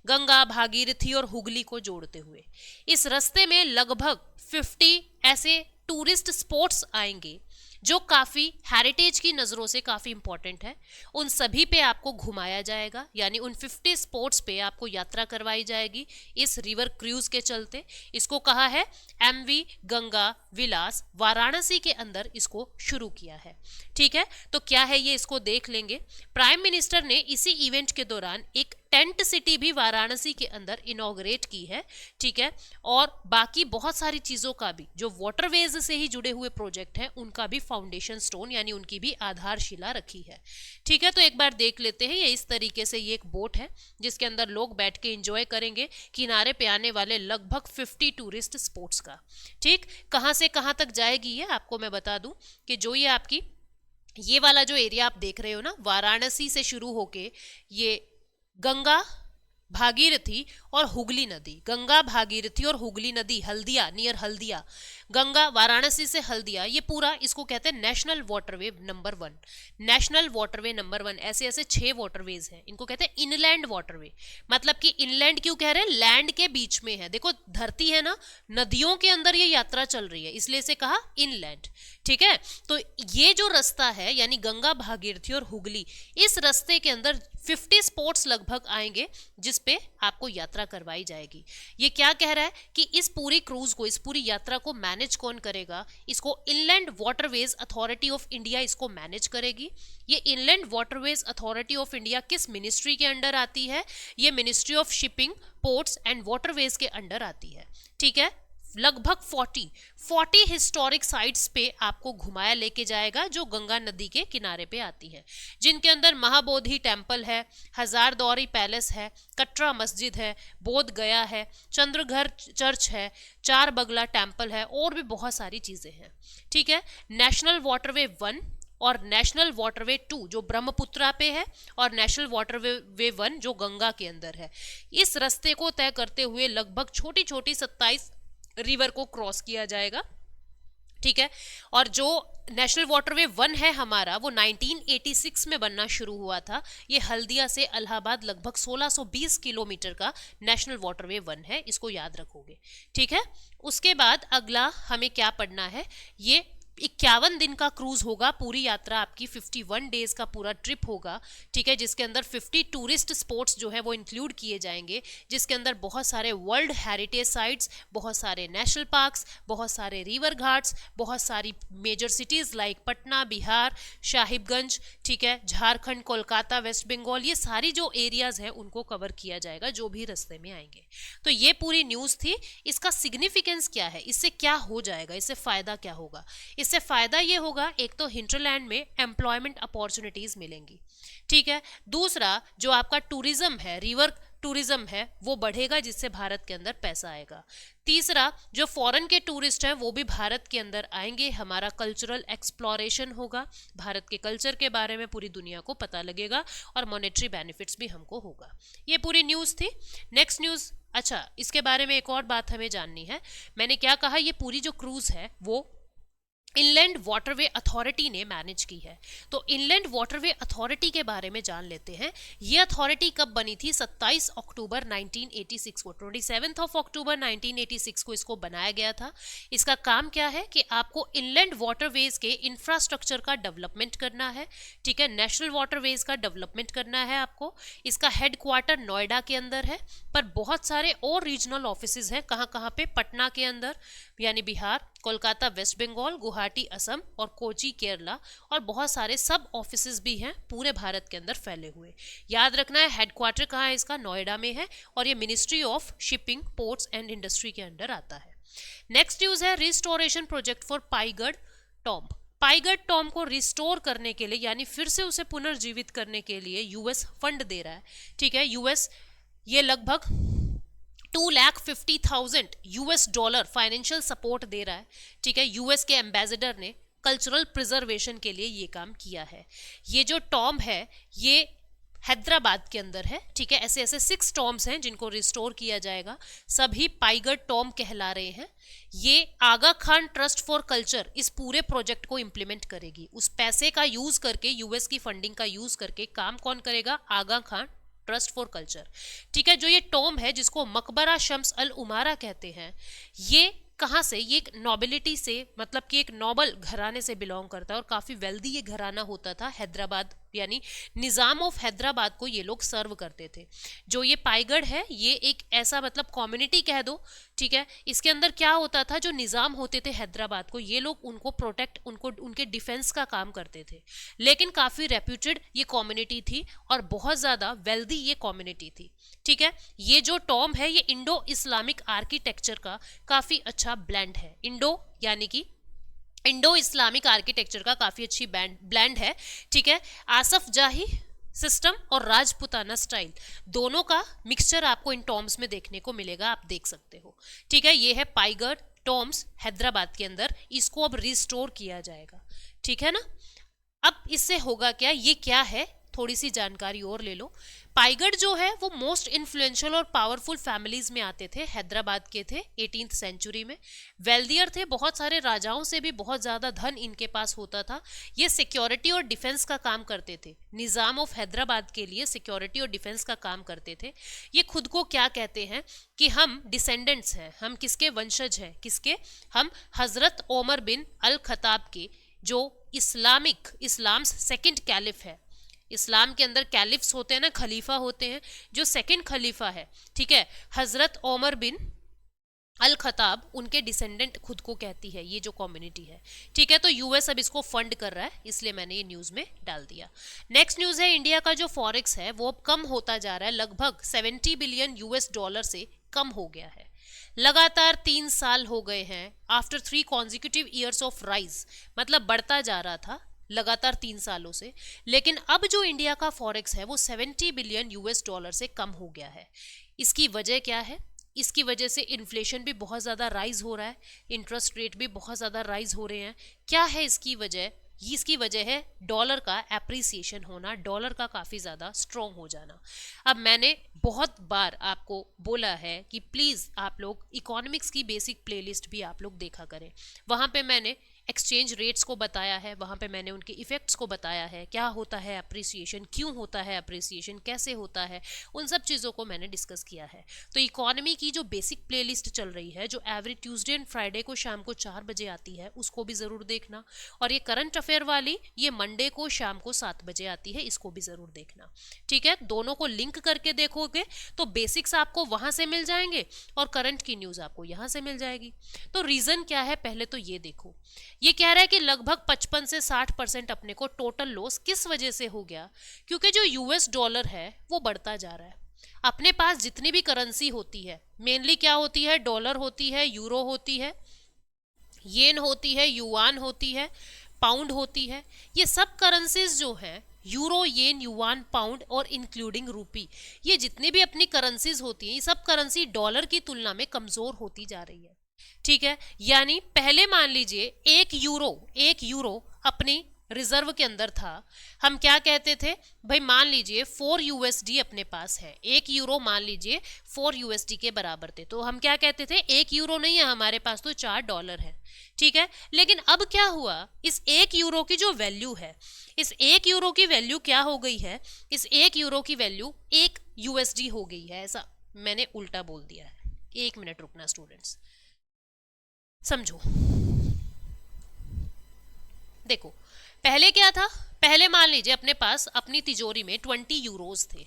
S1: गंगा, भागीरथी और हुगली को जोड़ते हुए। इस रास्ते में लगभग 50 ऐसे टूरिस्ट स्पॉट्स आएंगे, जो काफ़ी हेरिटेज की नज़रों से काफ़ी इंपॉर्टेंट है, उन सभी पे आपको घुमाया जाएगा, यानी उन 50 स्पॉट्स पे आपको यात्रा करवाई जाएगी इस रिवर क्रूज के चलते। इसको कहा है एमवी गंगा विलास, वाराणसी के अंदर इसको शुरू किया है। ठीक है, तो क्या है ये, इसको देख लेंगे। प्राइम मिनिस्टर ने इसी इवेंट के दौरान एक टेंट सिटी भी वाराणसी के अंदर इनॉग्रेट की है। ठीक है, और बाकी बहुत सारी चीज़ों का भी, जो वाटरवेज से ही जुड़े हुए प्रोजेक्ट हैं, उनका भी फाउंडेशन स्टोन यानी उनकी भी आधारशिला रखी है। ठीक है, तो एक बार देख लेते हैं। ये इस तरीके से ये एक बोट है जिसके अंदर लोग बैठ के एंजॉय करेंगे किनारे पे आने वाले लगभग 50 टूरिस्ट स्पॉट्स का। ठीक, कहाँ से कहाँ तक जाएगी ये आपको मैं बता दूं कि जो ये आपकी ये वाला जो एरिया आप देख रहे हो ना, वाराणसी से शुरू होके ये गंगा भागीरथी और हुगली नदी, गंगा भागीरथी और हुगली नदी, हल्दिया नियर हल्दिया, गंगा वाराणसी से हल्दिया, ये पूरा इसको कहते हैं national waterway number 1। National waterway number 1, ऐसे ऐसे 6 वाटरवेज हैं, इनको कहते हैं इनलैंड वाटरवे। मतलब कि इनलैंड क्यों कह रहे हैं, लैंड के बीच में है। देखो धरती है ना, नदियों के अंदर ये यात्रा चल रही है, इसलिए से कहा इनलैंड। ठीक है, तो ये जो रास्ता है यानी गंगा भागीरथी और हुगली, इस रास्ते के अंदर 50 स्पॉट्स लगभग आएंगे जिस पे आपको यात्रा करवाई जाएगी। ये क्या कह रहा है कि इस पूरी क्रूज को, इस पूरी यात्रा को मैनेज कौन करेगा, इसको inland waterways authority of India इसको मैनेज करेगी। ये inland waterways authority of India किस मिनिस्ट्री के अंडर आती है, ये ministry of shipping, ports and waterways के अंडर आती है। ठीक है, लगभग 40 हिस्टोरिक साइट्स पे आपको घुमाया लेके जाएगा जो गंगा नदी के किनारे पे आती है, जिनके अंदर महाबोधि टेम्पल है, हजारदौरी पैलेस है, कटरा मस्जिद है, बोध गया है, चंद्रघर चर्च है, चार बगला टेम्पल है, और भी बहुत सारी चीजें हैं। ठीक है, नेशनल वाटरवे 1 और नेशनल वाटरवे 2 जो ब्रह्मपुत्रा पे है, और नेशनल वाटरवे 1 जो गंगा के अंदर है। इस रास्ते को तय करते हुए लगभग छोटी छोटी 27 रिवर को क्रॉस किया जाएगा। ठीक है, और जो नेशनल वाटरवे 1 है हमारा, वो 1986 में बनना शुरू हुआ था। ये हल्दिया से इलाहाबाद लगभग 1620 किलोमीटर का नेशनल वाटरवे 1 है, इसको याद रखोगे। ठीक है, उसके बाद अगला हमें क्या पढ़ना है, ये 51 दिन का क्रूज होगा, पूरी यात्रा आपकी 51 डेज का पूरा ट्रिप होगा। ठीक है, जिसके अंदर 50 टूरिस्ट स्पॉट्स जो है वो इंक्लूड किए जाएंगे, जिसके अंदर बहुत सारे वर्ल्ड हेरिटेज साइट्स, बहुत सारे नेशनल पार्क्स, बहुत सारे रिवर घाट्स, बहुत सारी major cities like Patna Bihar, Sahibganj, ठीक है, झारखंड, कोलकाता, वेस्ट बंगाल, ये सारी जो एरियाज हैं उनको कवर किया जाएगा जो भी रास्ते में आएंगे। तो ये पूरी न्यूज थी। इसका सिग्निफिकेंस क्या है, इससे क्या हो जाएगा, इससे फायदा क्या होगा? इससे फायदा ये होगा, एक तो हिंटरलैंड में एम्प्लॉयमेंट अपॉर्चुनिटीज मिलेंगी। ठीक है, दूसरा जो आपका टूरिज्म है, रिवर टूरिज्म है, वो बढ़ेगा जिससे भारत के अंदर पैसा आएगा। तीसरा, जो फॉरेन के टूरिस्ट हैं वो भी भारत के अंदर आएंगे, हमारा कल्चरल एक्सप्लोरेशन होगा, भारत के कल्चर के बारे में पूरी दुनिया को पता लगेगा, और मॉनेटरी बेनिफिट्स भी हमको होगा। ये पूरी न्यूज़ थी। नेक्स्ट न्यूज़, अच्छा इसके बारे में एक और बात हमें जाननी है। मैंने क्या कहा, ये पूरी जो क्रूज है वो इनलैंड वाटरवे अथॉरिटी ने मैनेज की है। तो इनलैंड वाटरवे अथॉरिटी के बारे में जान लेते हैं। ये अथॉरिटी कब बनी थी? 27 अक्टूबर 1986 को, 27 अक्टूबर 1986 को इसको बनाया गया था। इसका काम क्या है कि आपको इनलैंड वाटरवेज के इंफ्रास्ट्रक्चर का डेवलपमेंट करना है। ठीक है, नेशनल वाटरवेज का डेवलपमेंट करना है आपको। इसका हेडक्वार्टर नोएडा के अंदर है, पर बहुत सारे और रीजनल ऑफिसेज हैं। कहाँ कहाँ पे? पटना के अंदर यानी बिहार, कोलकाता वेस्ट बंगाल, गुवाहाटी असम, और कोची केरला, और बहुत सारे सब ऑफिसेज भी हैं पूरे भारत के अंदर फैले हुए। याद रखना है हेडक्वार्टर कहाँ है इसका? नोएडा में है, और ये ministry of shipping, ports and industry के अंडर आता है। नेक्स्ट न्यूज है restoration project for Paigarh tomb. Paigarh tomb को रिस्टोर करने के लिए, यानी फिर से उसे पुनर्जीवित करने के लिए यूएस फंड दे रहा है। ठीक है, यूएस ये लगभग $250,000 यूएस डॉलर फाइनेंशियल सपोर्ट दे रहा है। ठीक है, यूएस के एम्बेसडर ने कल्चरल प्रिजर्वेशन के लिए ये काम किया है। ये जो टॉम्ब है ये हैदराबाद के अंदर है। ठीक है, ऐसे ऐसे 6 टॉम्ब्स हैं जिनको रिस्टोर किया जाएगा, सभी पाईगढ़ टॉम्ब कहला रहे हैं। ये आगा खान ट्रस्ट फॉर कल्चर इस पूरे प्रोजेक्ट को इंप्लीमेंट करेगी। उस पैसे का यूज करके, यूएस की फंडिंग का यूज करके काम कौन करेगा? आगा खान ट्रस्ट फॉर कल्चर। ठीक है, जो ये टॉम्ब है जिसको मकबरा शम्स अल उमारा कहते हैं, ये कहाँ से, ये एक नोबिलिटी से, मतलब कि एक नोबल घराने से बिलोंग करता है और काफी वेल्दी ये घराना होता था। हैदराबाद यानी निजाम ऑफ हैदराबाद को ये लोग सर्व करते थे। जो ये पाईगढ़ है ये एक ऐसा मतलब कम्युनिटी कह दो, ठीक है। इसके अंदर क्या होता था, जो निजाम होते थे हैदराबाद को, ये लोग उनको प्रोटेक्ट, उनको उनके डिफेंस का काम करते थे। लेकिन काफी रेप्यूटेड ये कम्युनिटी थी और बहुत ज्यादा वेल्दी ये कम्युनिटी थी, ठीक है। ये जो टॉम है ये इंडो इस्लामिक आर्किटेक्चर का काफी अच्छा ब्लेंड है। इंडो यानी कि इंडो इस्लामिक आर्किटेक्चर का काफी अच्छी ब्लेंड है, ठीक है। आसफ जाही सिस्टम और राजपुताना स्टाइल दोनों का मिक्सचर आपको इन टॉम्स में देखने को मिलेगा, आप देख सकते हो, ठीक है। ये है पाईगढ़ टॉम्स हैदराबाद के अंदर, इसको अब रिस्टोर किया जाएगा, ठीक है ना। अब इससे होगा क्या, ये क्या है, थोड़ी सी जानकारी और ले लो। पाईगढ़ जो है वो मोस्ट इन्फ्लुएंशियल और पावरफुल फैमिलीज में आते थे, हैदराबाद के थे 18th सेंचुरी में। वेल्दियर थे, बहुत सारे राजाओं से भी बहुत ज्यादा धन इनके पास होता था। ये सिक्योरिटी और डिफेंस का काम करते थे, निजाम ऑफ हैदराबाद के लिए सिक्योरिटी और डिफेंस का काम करते थे। ये खुद को क्या कहते हैं कि हम डिसेंडेंट्स हैं, हम किसके वंशज हैं, किसके, हम हजरत ओमर बिन अल खताब के, जो इस्लाम सेकंड कैलिफ है। इस्लाम के अंदर कैलिफ्स होते हैं ना, खलीफा होते हैं, जो सेकंड खलीफा है, ठीक है, हजरत ओमर बिन अल खताब, उनके डिसेंडेंट खुद को कहती है ये जो कम्युनिटी है, ठीक है। तो यूएस अब इसको फंड कर रहा है, इसलिए मैंने ये न्यूज में डाल दिया। नेक्स्ट न्यूज है, इंडिया का जो फॉरेक्स है वो अब कम होता जा रहा है, लगभग 70 बिलियन यूएस डॉलर से कम हो गया है। लगातार 3 साल हो गए हैं, after 3 consecutive years of rise, मतलब बढ़ता जा रहा था लगातार 3 सालों से, लेकिन अब जो इंडिया का फॉरेक्स है वो 70 बिलियन यूएस डॉलर से कम हो गया है। इसकी वजह क्या है, इसकी वजह से इन्फ्लेशन भी बहुत ज़्यादा राइज हो रहा है, इंटरेस्ट रेट भी बहुत ज़्यादा राइज हो रहे हैं। क्या है इसकी वजह, इसकी वजह है डॉलर का एप्रिसिएशन होना, डॉलर का काफ़ी ज़्यादा स्ट्रॉन्ग हो जाना। अब मैंने बहुत बार आपको बोला है कि प्लीज़ आप लोग इकोनॉमिक्स की बेसिक प्लेलिस्ट भी आप लोग देखा करें, वहाँ पे मैंने एक्सचेंज रेट्स को बताया है, वहाँ पे मैंने उनके इफेक्ट्स को बताया है, क्या होता है अप्रिसिएशन, क्यों होता है अप्रिसिएशन, कैसे होता है, उन सब चीज़ों को मैंने डिस्कस किया है। तो इकोनॉमी की जो बेसिक प्लेलिस्ट चल रही है, जो एवरी ट्यूसडे एंड फ्राइडे को शाम को 4 बजे आती है, उसको भी ज़रूर देखना। और ये करंट अफेयर वाली ये मंडे को शाम को 7 बजे आती है, इसको भी ज़रूर देखना, ठीक है। दोनों को लिंक करके देखोगे तो बेसिक्स आपको वहाँ से मिल जाएंगे और करंट की न्यूज़ आपको यहाँ से मिल जाएगी। तो रीज़न क्या है, पहले तो ये देखो, ये कह रहा है कि लगभग 55 से 60% अपने को टोटल लॉस किस वजह से हो गया, क्योंकि जो यूएस डॉलर है वो बढ़ता जा रहा है। अपने पास जितनी भी करेंसी होती है, मेनली क्या होती है, डॉलर होती है, यूरो होती है, येन होती है, युआन होती है, पाउंड होती है। ये सब करेंसीज जो हैं, यूरो, येन, युआन, पाउंड और इंक्लूडिंग रूपी, ये जितनी भी अपनी करेंसीज होती हैं, ये सब करेंसी डॉलर की तुलना में कमजोर होती जा रही है, ठीक है। यानी पहले मान लीजिए एक यूरो अपनी रिजर्व के अंदर था, हम क्या कहते थे भाई, मान लीजिए 4 यूएसडी अपने पास है, 1 यूरो मान लीजिए 4 यूएसडी के बराबर थे, तो हम क्या कहते थे, 1 यूरो नहीं है हमारे पास तो 4 डॉलर है, ठीक है। लेकिन अब क्या हुआ, इस 1 यूरो की जो वैल्यू है, इस 1 यूरो की वैल्यू क्या हो गई है, इस 1 यूरो की वैल्यू 1 यूएसडी हो गई है। ऐसा मैंने उल्टा बोल दिया है, 1 मिनट रुकना स्टूडेंट्स, समझो। देखो पहले क्या था, पहले मान लीजिए अपने पास अपनी तिजोरी में 20 यूरोज थे,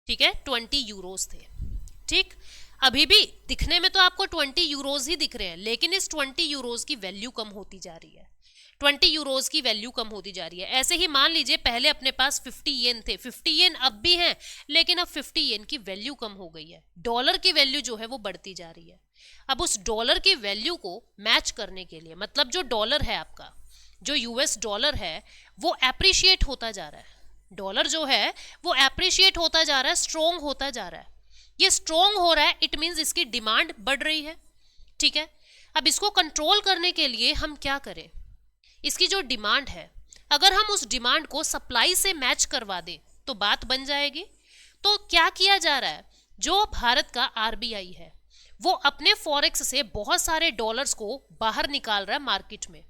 S1: ठीक है, 20 यूरोज थे, ठीक। अभी भी दिखने में तो आपको 20 यूरोज ही दिख रहे हैं, लेकिन इस 20 यूरोज की वैल्यू कम होती जा रही है, 20 यूरोज की वैल्यू कम होती जा रही है। ऐसे ही मान लीजिए पहले अपने पास 50 येन थे, 50 येन अब भी हैं, लेकिन अब 50 येन की वैल्यू कम हो गई है, डॉलर की वैल्यू जो है वो बढ़ती जा रही है। अब उस डॉलर की वैल्यू को मैच करने के लिए, मतलब जो डॉलर है आपका, जो यूएस डॉलर है वो एप्रिशिएट होता जा रहा है, डॉलर जो है वो एप्रिशिएट होता जा रहा है, स्ट्रॉन्ग होता जा रहा है। ये स्ट्रॉन्ग हो रहा है, इट मींस इसकी डिमांड बढ़ रही है, ठीक है। अब इसको कंट्रोल करने के लिए हम क्या करें, इसकी जो डिमांड है, अगर हम उस डिमांड को सप्लाई से मैच करवा दें तो बात बन जाएगी। तो क्या किया जा रहा है, जो भारत का आरबीआई है वो अपने फॉरेक्स से बहुत सारे डॉलर्स को बाहर निकाल रहा है मार्केट में,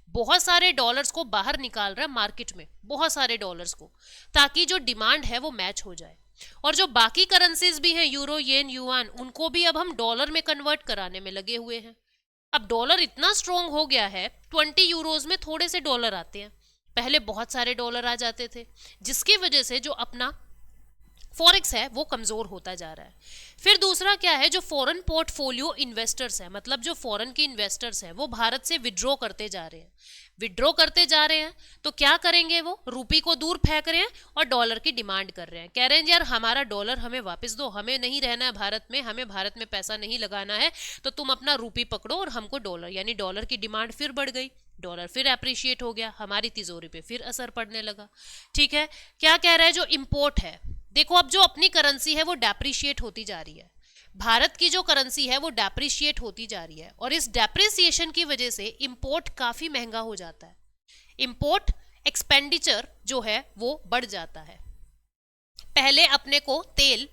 S1: बहुत सारे डॉलर्स को बाहर निकाल रहा है मार्केट में, बहुत सारे डॉलर्स को, ताकि जो डिमांड है वो मैच हो जाए। और जो बाकी करेंसीज भी हैं, यूरो, येन, युआन, उनको भी अब हम डॉलर में कन्वर्ट कराने में लगे हुए हैं, अब डॉलर इतना स्ट्रोंग हो गया है, 20 यूरोज में थोड़े से डॉलर आते हैं, पहले बहुत सारे डॉलर आ जाते थे, जिसकी वजह से जो अपना फॉरेक्स है वो कमजोर होता जा रहा है। फिर दूसरा क्या है, जो फॉरेन पोर्टफोलियो इन्वेस्टर्स है, मतलब जो फॉरेन के इन्वेस्टर्स हैं वो भारत से विड्रॉ करते जा रहे हैं, विड्रॉ करते जा रहे हैं, तो क्या करेंगे, वो रूपी को दूर फेंक रहे हैं और डॉलर की डिमांड कर रहे हैं, कह रहे हैं यार हमारा डॉलर हमें वापस दो, हमें नहीं रहना है भारत में, हमें भारत में पैसा नहीं लगाना है, तो तुम अपना रूपी पकड़ो और हमको डॉलर, यानी डॉलर की डिमांड फिर बढ़ गई, डॉलर फिर अप्रिशिएट हो गया, हमारी तिजोरी पे फिर असर पड़ने लगा। ठीक है, क्या कह रहा है, जो इम्पोर्ट है, देखो अब जो अपनी करेंसी है वो डेप्रिशिएट होती जा रही है, भारत की जो करेंसी है वो डेप्रिशिएट होती जा रही है, और इस डेप्रिसिएशन की वजह से इंपोर्ट काफी महंगा हो जाता है, इंपोर्ट एक्सपेंडिचर जो है वो बढ़ जाता है। पहले अपने को तेल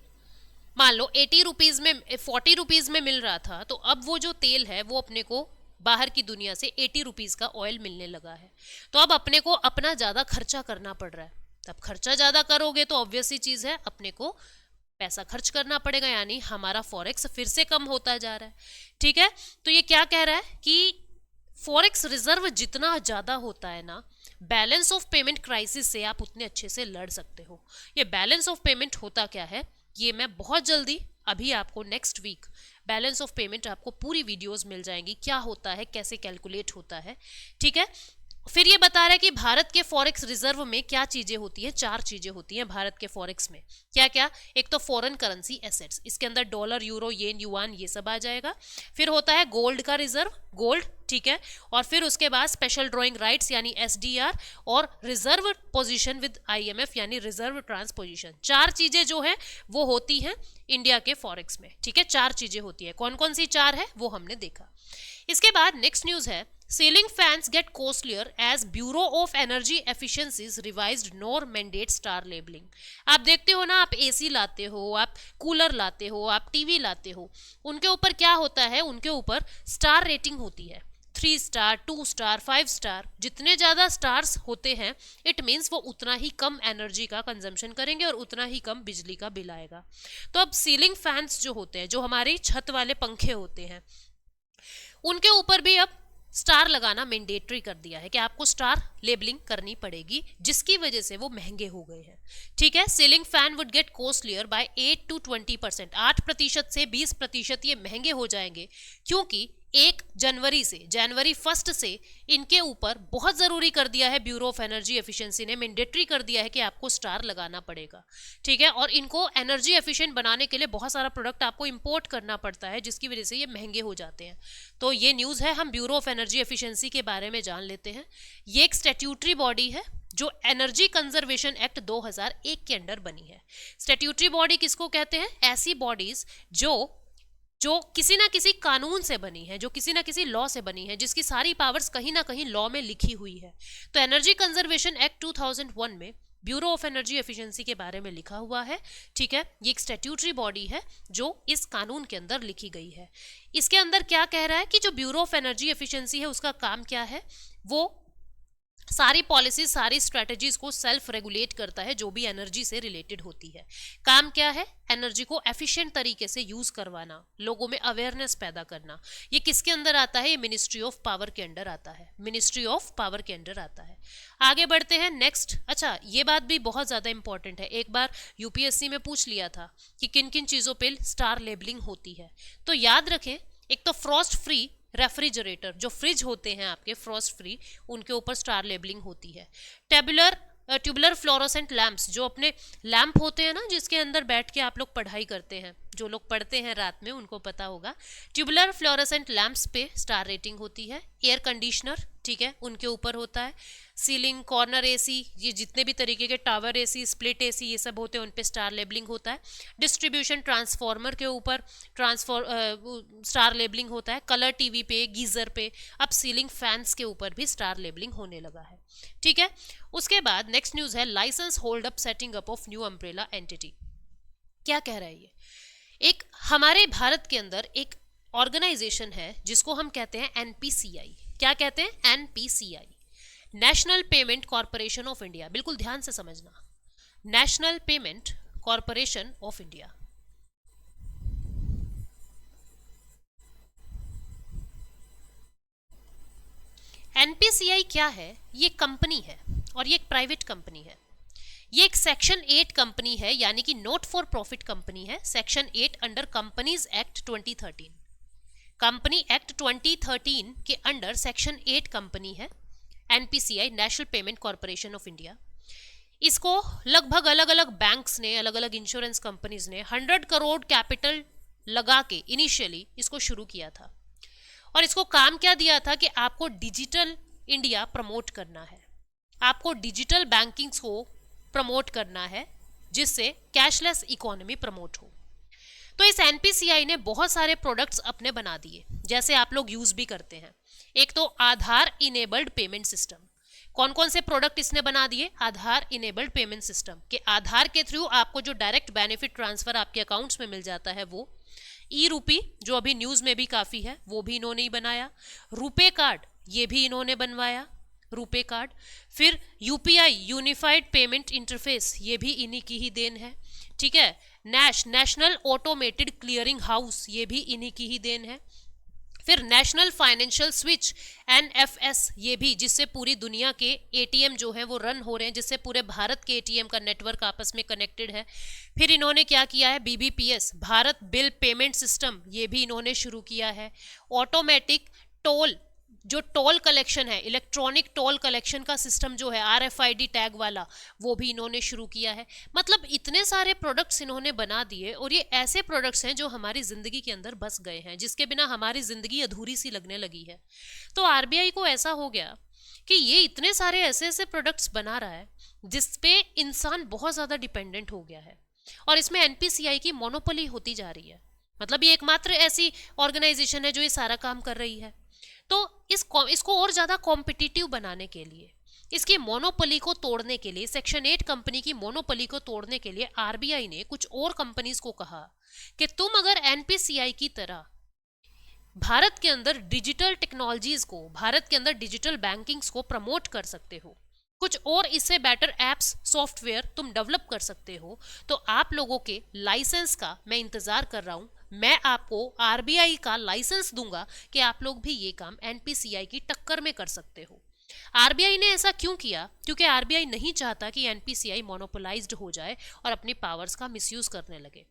S1: मान लो 80 रुपीज में, 40 रुपीज में मिल रहा था, तो अब वो जो तेल है वो अपने को बाहर की दुनिया से 80 रुपीज का ऑयल मिलने लगा है, तो अब अपने को अपना ज्यादा खर्चा करना पड़ रहा है, तब खर्चा ज्यादा करोगे तो ऑब्वियस सी चीज है अपने को पैसा खर्च करना पड़ेगा, यानी हमारा फॉरेक्स फिर से कम होता जा रहा है। ठीक है, तो ये क्या कह रहा है कि फॉरेक्स रिजर्व जितना ज्यादा होता है ना, बैलेंस ऑफ पेमेंट क्राइसिस से आप उतने अच्छे से लड़ सकते हो। ये बैलेंस ऑफ पेमेंट होता क्या है, ये मैं बहुत जल्दी अभी आपको next week balance of payment आपको पूरी वीडियोस मिल जाएंगी, क्या होता है, कैसे कैलकुलेट होता है। ठीक है, फिर ये बता रहा है कि भारत के फॉरेक्स रिजर्व में क्या चीजें होती हैं, 4 चीजें होती हैं भारत के फॉरेक्स में, क्या क्या, एक तो फॉरेन करेंसी एसेट्स, इसके अंदर डॉलर, यूरो, येन, युआन ये सब आ जाएगा। फिर होता है गोल्ड का रिजर्व, गोल्ड, ठीक है, और फिर उसके बाद स्पेशल ड्रॉइंग राइट्स यानी एसडीआर, और रिजर्व पोजीशन विद आईएमएफ यानी रिजर्व ट्रांसपोजिशन, 4 चीजें जो है वो होती हैं इंडिया के फॉरेक्स में। ठीक है, 4 चीजें होती है, कौन कौन सी 4 है वो हमने देखा। इसके बाद नेक्स्ट न्यूज है, ceiling fans get costlier as bureau of energy efficiencies revised norm mandate star labelling. आप देखते हो ना, आप एसी लाते हो, आप कूलर लाते हो, आप टीवी लाते हो, उनके ऊपर क्या होता है, उनके ऊपर स्टार रेटिंग होती है, 3 स्टार, 2 स्टार, 5 स्टार, जितने ज्यादा स्टार्स होते हैं इट मीन्स वो उतना ही कम एनर्जी का कंजम्पशन करेंगे और उतना ही कम बिजली का बिल आएगा। तो अब सीलिंग फैंस जो होते हैं, जो हमारी छत वाले पंखे होते हैं, उनके ऊपर भी अब स्टार लगाना मैंडेटरी कर दिया है कि आपको स्टार लेबलिंग करनी पड़ेगी, जिसकी वजह से वो महंगे हो गए हैं। ठीक है, ceiling fan would get costlier by 8 to 20%, 8% से 20% ये महंगे हो जाएंगे, क्योंकि 1 जनवरी से, जनवरी 1 से इनके ऊपर बहुत जरूरी कर दिया है, ब्यूरो ऑफ एनर्जी एफिशिएंसी ने मैंडेटरी कर दिया है कि आपको स्टार लगाना पड़ेगा। ठीक है, और इनको एनर्जी एफिशिएंट बनाने के लिए बहुत सारा प्रोडक्ट आपको इंपोर्ट करना पड़ता है, जिसकी वजह से ये महंगे हो जाते हैं। तो ये न्यूज है, हम ब्यूरो ऑफ एनर्जी एफिशिएंसी के बारे में जान लेते हैं। ये एक स्टैट्यूटरी बॉडी है जो एनर्जी कंजर्वेशन एक्ट 2001 के अंडर बनी है। स्टैट्यूटरी बॉडी किसको कहते हैं, ऐसी बॉडीज जो किसी ना किसी कानून से बनी है, जो किसी ना किसी लॉ से बनी है, जिसकी सारी पावर्स कहीं ना कहीं लॉ में लिखी हुई है। तो एनर्जी कंजर्वेशन एक्ट 2001 में ब्यूरो ऑफ एनर्जी एफिशिएंसी के बारे में लिखा हुआ है। ठीक है, ये एक स्टैट्यूटरी बॉडी है जो इस कानून के अंदर लिखी गई है। इसके अंदर क्या कह रहा है कि जो ब्यूरो ऑफ एनर्जी एफिशिएंसी है उसका काम क्या है, वो सारी पॉलिसी, सारी स्ट्रेटजीज को सेल्फ रेगुलेट करता है जो भी एनर्जी से रिलेटेड होती है। काम क्या है, एनर्जी को एफिशिएंट तरीके से यूज करवाना, लोगों में अवेयरनेस पैदा करना। ये किसके अंदर आता है, ये मिनिस्ट्री ऑफ पावर के अंडर आता है, मिनिस्ट्री ऑफ पावर के अंडर आता है। आगे बढ़ते हैं नेक्स्ट। अच्छा, ये बात भी बहुत ज्यादा इंपॉर्टेंट है, एक बार यूपीएससी में पूछ लिया था कि किन किन चीजों पर स्टार लेबलिंग होती है, तो याद रखें, एक तो फ्रॉस्ट फ्री रेफ्रिजरेटर, जो फ्रिज होते हैं आपके फ्रॉस्ट फ्री, उनके ऊपर स्टार लेबलिंग होती है। ट्यूबुलर फ्लोरोसेंट लैंप्स, जो अपने लैंप होते हैं ना जिसके अंदर बैठ के आप लोग पढ़ाई करते हैं, जो लोग पढ़ते हैं रात में उनको पता होगा, ट्यूबुलर फ्लोरोसेंट लैंप्स पे स्टार रेटिंग होती है। एयर कंडीशनर, ठीक है, उनके ऊपर होता है। सीलिंग, कॉर्नर एसी, ये जितने भी तरीके के टावर एसी, स्प्लिट एसी, ये सब होते हैं, उन पे स्टार लेबलिंग होता है। डिस्ट्रीब्यूशन ट्रांसफार्मर के ऊपर स्टार लेबलिंग होता है। कलर टीवी पे, गीजर पे, अब सीलिंग फैंस के ऊपर भी स्टार लेबलिंग होने लगा है। ठीक है, उसके बाद नेक्स्ट न्यूज है, licence hold up setting up of new umbrella entity. क्या कह रहा है ये, एक हमारे भारत के अंदर एक ऑर्गेनाइजेशन है जिसको हम कहते हैं एनपीसीआई। क्या कहते हैं, NPCI, national payment corporation of India. बिल्कुल ध्यान से समझना, national payment corporation of India. NPCI क्या है? ये कंपनी है और ये एक प्राइवेट कंपनी है। ये एक सेक्शन 8 कंपनी है, यानी कि नॉट फॉर प्रॉफिट कंपनी है। Section 8 under companies act 2013, company act 2013 के अंडर सेक्शन 8 कंपनी है NPCI, national payment corporation of India. इसको लगभग अलग अलग बैंक्स ने, अलग अलग इंश्योरेंस कंपनीज ने 100 करोड़ कैपिटल लगा के इनिशियली इसको शुरू किया था। और इसको काम क्या दिया था कि आपको डिजिटल इंडिया प्रमोट करना है, आपको डिजिटल बैंकिंग को प्रमोट करना है, जिससे कैशलेस इकोनॉमी प्रमोट हो। तो इस एनपीसीआई ने बहुत सारे प्रोडक्ट्स अपने बना दिए, जैसे आप लोग यूज भी करते हैं। एक तो आधार इनेबल्ड पेमेंट सिस्टम। कौन कौन से प्रोडक्ट इसने बना दिए? आधार इनेबल्ड पेमेंट सिस्टम के आधार के थ्रू आपको जो डायरेक्ट बेनिफिट ट्रांसफर आपके अकाउंट्स में मिल जाता है वो। ई रूपी, जो अभी न्यूज में भी काफी है, वो भी इन्होंने ही बनाया। रुपे कार्ड, ये भी इन्होंने बनवाया, रुपे कार्ड। फिर यूपीआई, यूनिफाइड पेमेंट इंटरफेस, ये भी इन्हीं की ही देन है। ठीक है। नेशनल ऑटोमेटेड क्लियरिंग हाउस, ये भी इन्हीं की ही देन है। फिर नेशनल फाइनेंशियल स्विच एनएफएस, ये भी, जिससे पूरी दुनिया के एटीएम जो है वो रन हो रहे हैं, जिससे पूरे भारत के एटीएम का नेटवर्क आपस में कनेक्टेड है। फिर इन्होंने क्या किया है? BBPS, Bharat bill payment system, ये भी इन्होंने शुरू किया है। ऑटोमेटिक टोल, जो टोल कलेक्शन है, इलेक्ट्रॉनिक टोल कलेक्शन का सिस्टम जो है आरएफआईडी टैग वाला, वो भी इन्होंने शुरू किया है। मतलब इतने सारे प्रोडक्ट्स इन्होंने बना दिए, और ये ऐसे प्रोडक्ट्स हैं जो हमारी जिंदगी के अंदर बस गए हैं, जिसके बिना हमारी जिंदगी अधूरी सी लगने लगी है। तो आरबीआई को ऐसा हो गया कि ये इतने सारे ऐसे ऐसे प्रोडक्ट्स बना रहा है जिसपे इंसान बहुत ज्यादा डिपेंडेंट हो गया है, और इसमें एनपीसीआई की मोनोपोली होती जा रही है। मतलब ये एकमात्र ऐसी ऑर्गेनाइजेशन है जो ये सारा काम कर रही है। तो इसको और ज्यादा कॉम्पिटिटिव बनाने के लिए, इसकी मोनोपोली को तोड़ने के लिए, सेक्शन 8 कंपनी की मोनोपोली को तोड़ने के लिए आरबीआई ने कुछ और कंपनीज को कहा कि तुम अगर एनपीसीआई की तरह भारत के अंदर डिजिटल टेक्नोलॉजीज को, भारत के अंदर डिजिटल बैंकिंग्स को प्रमोट कर सकते हो, कुछ और इससे बेटर एप्स, सॉफ्टवेयर तुम डेवलप कर सकते हो, तो आप लोगों के लाइसेंस का मैं इंतजार कर रहा हूं। मैं आपको आरबीआई का लाइसेंस दूंगा कि आप लोग भी ये काम एनपीसीआई की टक्कर में कर सकते हो। आरबीआई ने ऐसा क्यों किया? क्योंकि आरबीआई नहीं चाहता कि एनपीसीआई मोनोपोलाइज्ड हो जाए और अपनी पावर्स का मिसयूज करने लगे।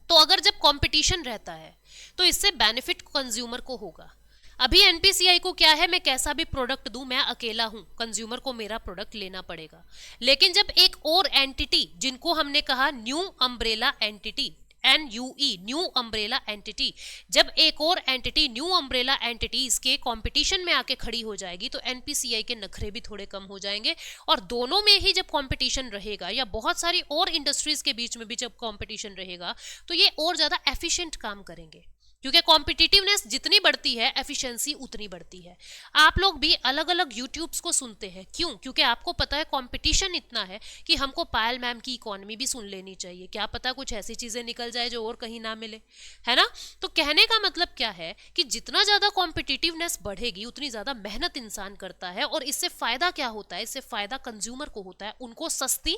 S1: तो अगर जब कंपटीशन रहता है तो इससे बेनिफिट कंज्यूमर को होगा। अभी एनपीसीआई को क्या है, मैं कैसा भी प्रोडक्ट दूं, मैं अकेला हूं, कंज्यूमर को मेरा प्रोडक्ट लेना पड़ेगा। लेकिन जब एक और एंटिटी, जिनको हमने कहा new umbrella entity, NUE, new umbrella entity, जब एक और एंटिटी, न्यू अम्ब्रेला एंटिटी, इसके कंपटीशन में आके खड़ी हो जाएगी, तो एनपीसीआई के नखरे भी थोड़े कम हो जाएंगे। और दोनों में ही जब कंपटीशन रहेगा, या बहुत सारी और इंडस्ट्रीज के बीच में भी जब कंपटीशन रहेगा, तो ये और ज्यादा एफिशिएंट काम करेंगे। क्योंकि कॉम्पिटिटिवनेस जितनी बढ़ती है, एफिशिएंसी उतनी बढ़ती है। आप लोग भी अलग अलग यूट्यूब्स को सुनते हैं, क्यों? क्योंकि आपको पता है कंपटीशन इतना है कि हमको पायल मैम की इकोनॉमी भी सुन लेनी चाहिए। क्या पता कुछ ऐसी चीजें निकल जाए जो और कहीं ना मिले, है ना? तो कहने का मतलब क्या है कि जितना ज्यादा कॉम्पिटिटिवनेस बढ़ेगी, उतनी ज्यादा मेहनत इंसान करता है, और इससे फायदा क्या होता है? इससे फायदा कंज्यूमर को होता है, उनको सस्ती,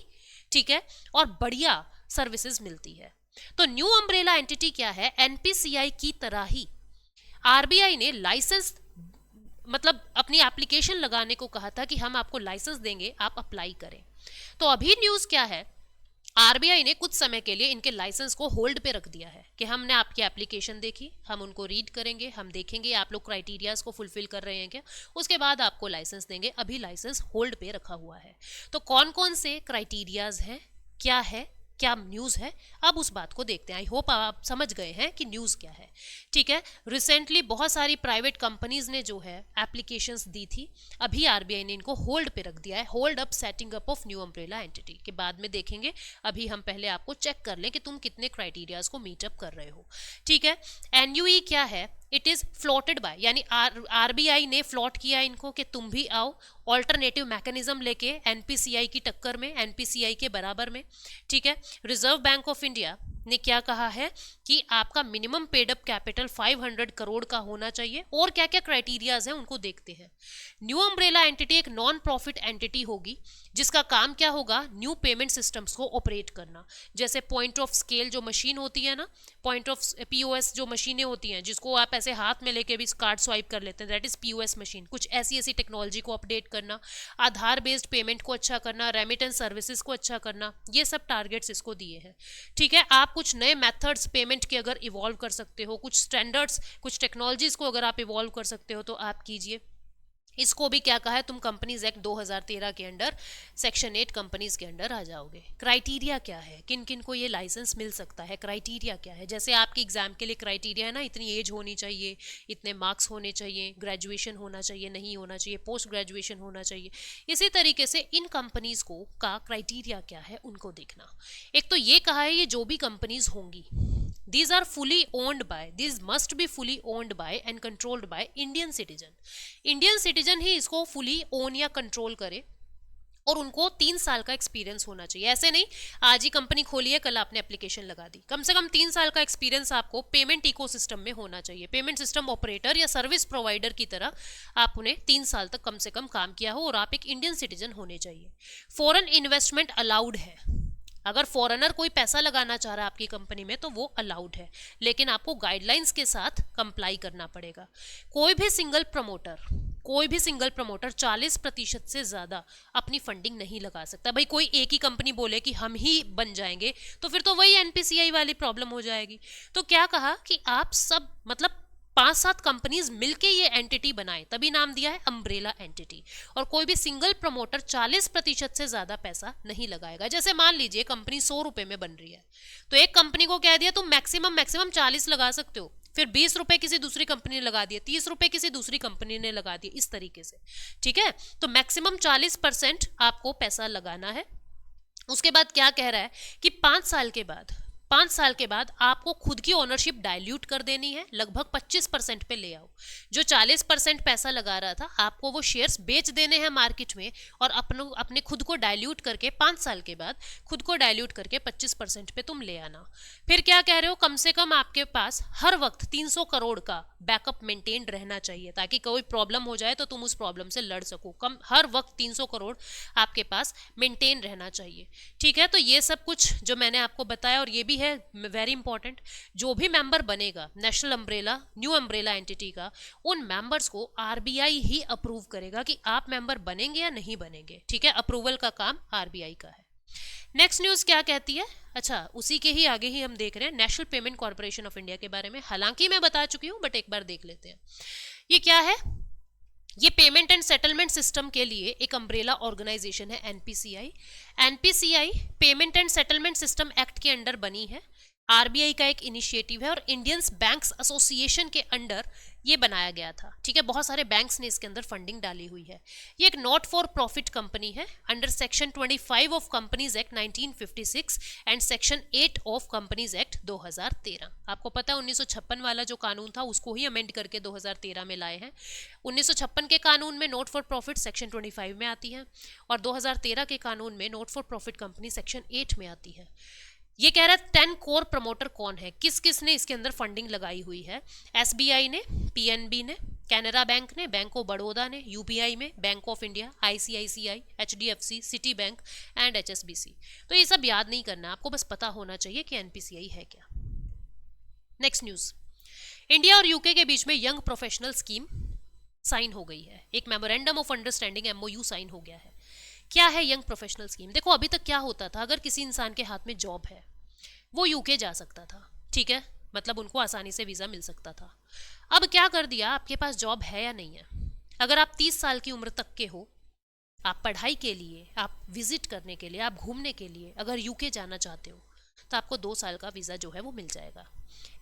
S1: ठीक है, और बढ़िया सर्विसेज मिलती है। तो न्यू अम्ब्रेला एंटिटी क्या है? एनपीसीआई की तरह ही आरबीआई ने लाइसेंस, मतलब अपनी एप्लीकेशन लगाने को कहा था कि हम आपको लाइसेंस देंगे, आप अप्लाई करें। तो अभी न्यूज क्या है, आरबीआई ने कुछ समय के लिए इनके लाइसेंस को होल्ड पे रख दिया है कि हमने आपकी एप्लीकेशन देखी, हम उनको रीड करेंगे, हम देखेंगे आप लोग क्राइटेरियाज को फुलफिल कर रहे हैं क्या, उसके बाद आपको लाइसेंस देंगे। अभी लाइसेंस होल्ड पे रखा हुआ है। तो कौन कौन से क्राइटेरियाज हैं, क्या है, क्या न्यूज है, अब उस बात को देखते हैं। आई होप आप समझ गए हैं कि न्यूज क्या है। ठीक है। रिसेंटली बहुत सारी प्राइवेट कंपनीज ने जो है एप्लीकेशंस दी थी, अभी आरबीआई ने इनको होल्ड पे रख दिया है। Hold up setting up of new umbrella entity के बाद में देखेंगे। अभी हम पहले आपको चेक कर लें कि तुम कितने क्राइटेरियाज को मीटअप कर रहे हो। ठीक है। एनयूई क्या है? इट इज फ्लोटेड बाय, यानी आरबीआई ने फ्लॉट किया इनको कि तुम भी आओ ऑल्टरनेटिव मैकेनिज्म लेके एनपीसीआई की टक्कर में, एनपीसीआई के बराबर में। ठीक है। रिजर्व बैंक ऑफ इंडिया ने क्या कहा है कि आपका minimum paid up capital 500 crore का होना चाहिए। और क्या क्या क्राइटेरियाज हैं उनको देखते हैं। न्यू अम्ब्रेला एंटिटी एक नॉन प्रॉफिट एंटिटी होगी। जिसका काम क्या होगा, न्यू पेमेंट सिस्टम्स को ऑपरेट करना। जैसे पॉइंट ऑफ स्केल जो मशीन होती है ना, पॉइंट ऑफ पीओएस जो मशीनें होती हैं जिसको आप ऐसे हाथ में लेके भी कार्ड स्वाइप कर लेते हैं, दैट इज पीओएस मशीन। कुछ ऐसी ऐसी टेक्नोलॉजी को अपडेट करना, आधार बेस्ड पेमेंट को अच्छा करना, रेमिटेंस सर्विसेज को अच्छा करना, ये सब टारगेट्स इसको दिए हैं। ठीक है, आप कुछ नए मेथड्स पेमेंट के अगर इवॉल्व कर सकते हो, कुछ स्टैंडर्ड्स, कुछ टेक्नोलॉजीज को अगर आप इवॉल्व कर सकते हो तो आप कीजिए। इसको भी क्या कहा है, तुम कंपनीज एक्ट 2013 के अंडर सेक्शन 8 कंपनीज के अंडर आ जाओगे। क्राइटेरिया क्या है, किन किन को ये लाइसेंस मिल सकता है, क्राइटेरिया क्या है। जैसे आपकी एग्जाम के लिए क्राइटेरिया है ना, इतनी एज होनी चाहिए, इतने मार्क्स होने चाहिए, ग्रेजुएशन होना चाहिए, नहीं होना चाहिए, पोस्ट ग्रेजुएशन होना चाहिए। इसी तरीके से इन कंपनीज को का क्राइटेरिया क्या है उनको देखना। एक तो ये कहा है, ये जो भी कंपनीज होंगी, these are fully owned by, these must be fully owned by and controlled by Indian citizen। Indian citizen ही इसको फुली ओन या कंट्रोल करे और उनको 3 साल का एक्सपीरियंस होना चाहिए। ऐसे नहीं आज ही कंपनी खोली है कल आपने एप्लीकेशन लगा दी, कम से कम 3 साल का एक्सपीरियंस आपको पेमेंट इकोसिस्टम में होना चाहिए। पेमेंट सिस्टम ऑपरेटर या सर्विस प्रोवाइडर की तरह आपने 3 साल तक कम से कम काम किया हो और आप एक इंडियन सिटीजन होने चाहिए। फॉरेन इन्वेस्टमेंट अलाउड है, अगर फॉरेनर कोई पैसा लगाना चाह रहा है आपकी कंपनी में तो वो अलाउड है, लेकिन आपको गाइडलाइंस के साथ कंप्लाई करना पड़ेगा। कोई भी सिंगल प्रमोटर 40% से ज्यादा अपनी फंडिंग नहीं लगा सकता। भाई कोई एक ही कंपनी बोले कि हम ही बन जाएंगे तो फिर तो वही एनपीसीआई वाली प्रॉब्लम हो जाएगी। तो क्या कहा कि आप सब मतलब 5-7 कंपनीज मिलके ये एंटिटी बनाए, तभी नाम दिया है अम्ब्रेला एंटिटी। और कोई भी सिंगल प्रमोटर 40% से ज्यादा पैसा नहीं लगाएगा। जैसे मान लीजिए कंपनी 100 रुपए में बन रही है तो एक कंपनी को कह दिया तुम मैक्सिमम 40 लगा सकते हो, फिर 20 रुपए किसी दूसरी कंपनी ने लगा दिए, 30 रुपए किसी दूसरी कंपनी ने लगा दिए, इस तरीके से। ठीक है, तो मैक्सिमम 40% आपको पैसा लगाना है। उसके बाद क्या कह रहा है कि 5 साल के बाद आपको खुद की ओनरशिप डाइल्यूट कर देनी है, लगभग 25% पे ले आओ। जो 40% पैसा लगा रहा था आपको वो शेयर्स बेच देने हैं मार्केट में और अपने खुद को डाइल्यूट करके 5 साल के बाद खुद को डाइल्यूट करके 25% पे तुम ले आना। फिर क्या कह रहे हो, कम से कम आपके पास हर वक्त 300 करोड़ का बैकअप मेंटेन रहना चाहिए ताकि कोई प्रॉब्लम हो जाए तो तुम उस प्रॉब्लम से लड़ सको। कम हर वक्त 300 करोड़ आपके पास मेंटेन रहना चाहिए। ठीक है, तो ये सब कुछ जो मैंने आपको बताया, और ये भी है वेरी इंपॉर्टेंट, जो भी मेंबर बनेगा national umbrella new umbrella entity का, उन मेंबर्स को आरबीआई ही अप्रूव करेगा कि आप मेंबर बनेंगे या नहीं बनेंगे। ठीक है, अप्रूवल का काम आरबीआई का है। नेक्स्ट न्यूज क्या कहती है, अच्छा उसी के ही आगे ही हम देख रहे हैं national payment corporation of India के बारे में। हालांकि मैं बता चुकी हूं बट एक बार देख लेते हैं। ये क्या है, ये पेमेंट एंड सेटलमेंट सिस्टम के लिए एक अम्ब्रेला ऑर्गेनाइजेशन है NPCI. NPCI payment and settlement system act के अंडर बनी है, आरबीआई का एक इनिशिएटिव है और इंडियन बैंक्स एसोसिएशन के अंडर ये बनाया गया था। ठीक है, बहुत सारे बैंक्स ने इसके अंदर फंडिंग डाली हुई है। ये एक नॉट फॉर प्रॉफिट कंपनी है under section 25 of companies act 1956 and section 8 of companies act 2013। आपको पता है 1956 वाला जो कानून था उसको ही अमेंड करके 2013 में लाए हैं। 1956 के कानून में नॉट फॉर प्रॉफिट सेक्शन 25 में आती है और 2013 के कानून में not for profit company section 8 में आती है। ये कह रहा है 10 कोर प्रमोटर कौन है, किस किस ने इसके अंदर फंडिंग लगाई हुई है। एसबीआई ने, पीएनबी ने, कैनरा बैंक ने, बैंक ऑफ बड़ौदा ने, यूपीआई में, bank of India, ICICI, HDFC, city bank and HSBC. तो ये सब याद नहीं करना, आपको बस पता होना चाहिए कि एनपीसीआई है क्या। नेक्स्ट न्यूज, इंडिया और यूके के बीच में यंग प्रोफेशनल स्कीम साइन हो गई है। एक memorandum of understanding MOU sign हो गया है। क्या है यंग प्रोफेशनल स्कीम? देखो अभी तक क्या होता था, अगर किसी इंसान के हाथ में जॉब है वो यूके जा सकता था। ठीक है, मतलब उनको आसानी से वीजा मिल सकता था। अब क्या कर दिया, आपके पास जॉब है या नहीं है, अगर आप 30 साल की उम्र तक के हो, आप पढ़ाई के लिए, आप विजिट करने के लिए, आप घूमने के लिए अगर यूके जाना चाहते हो तो आपको 2 साल का वीजा जो है वो मिल जाएगा।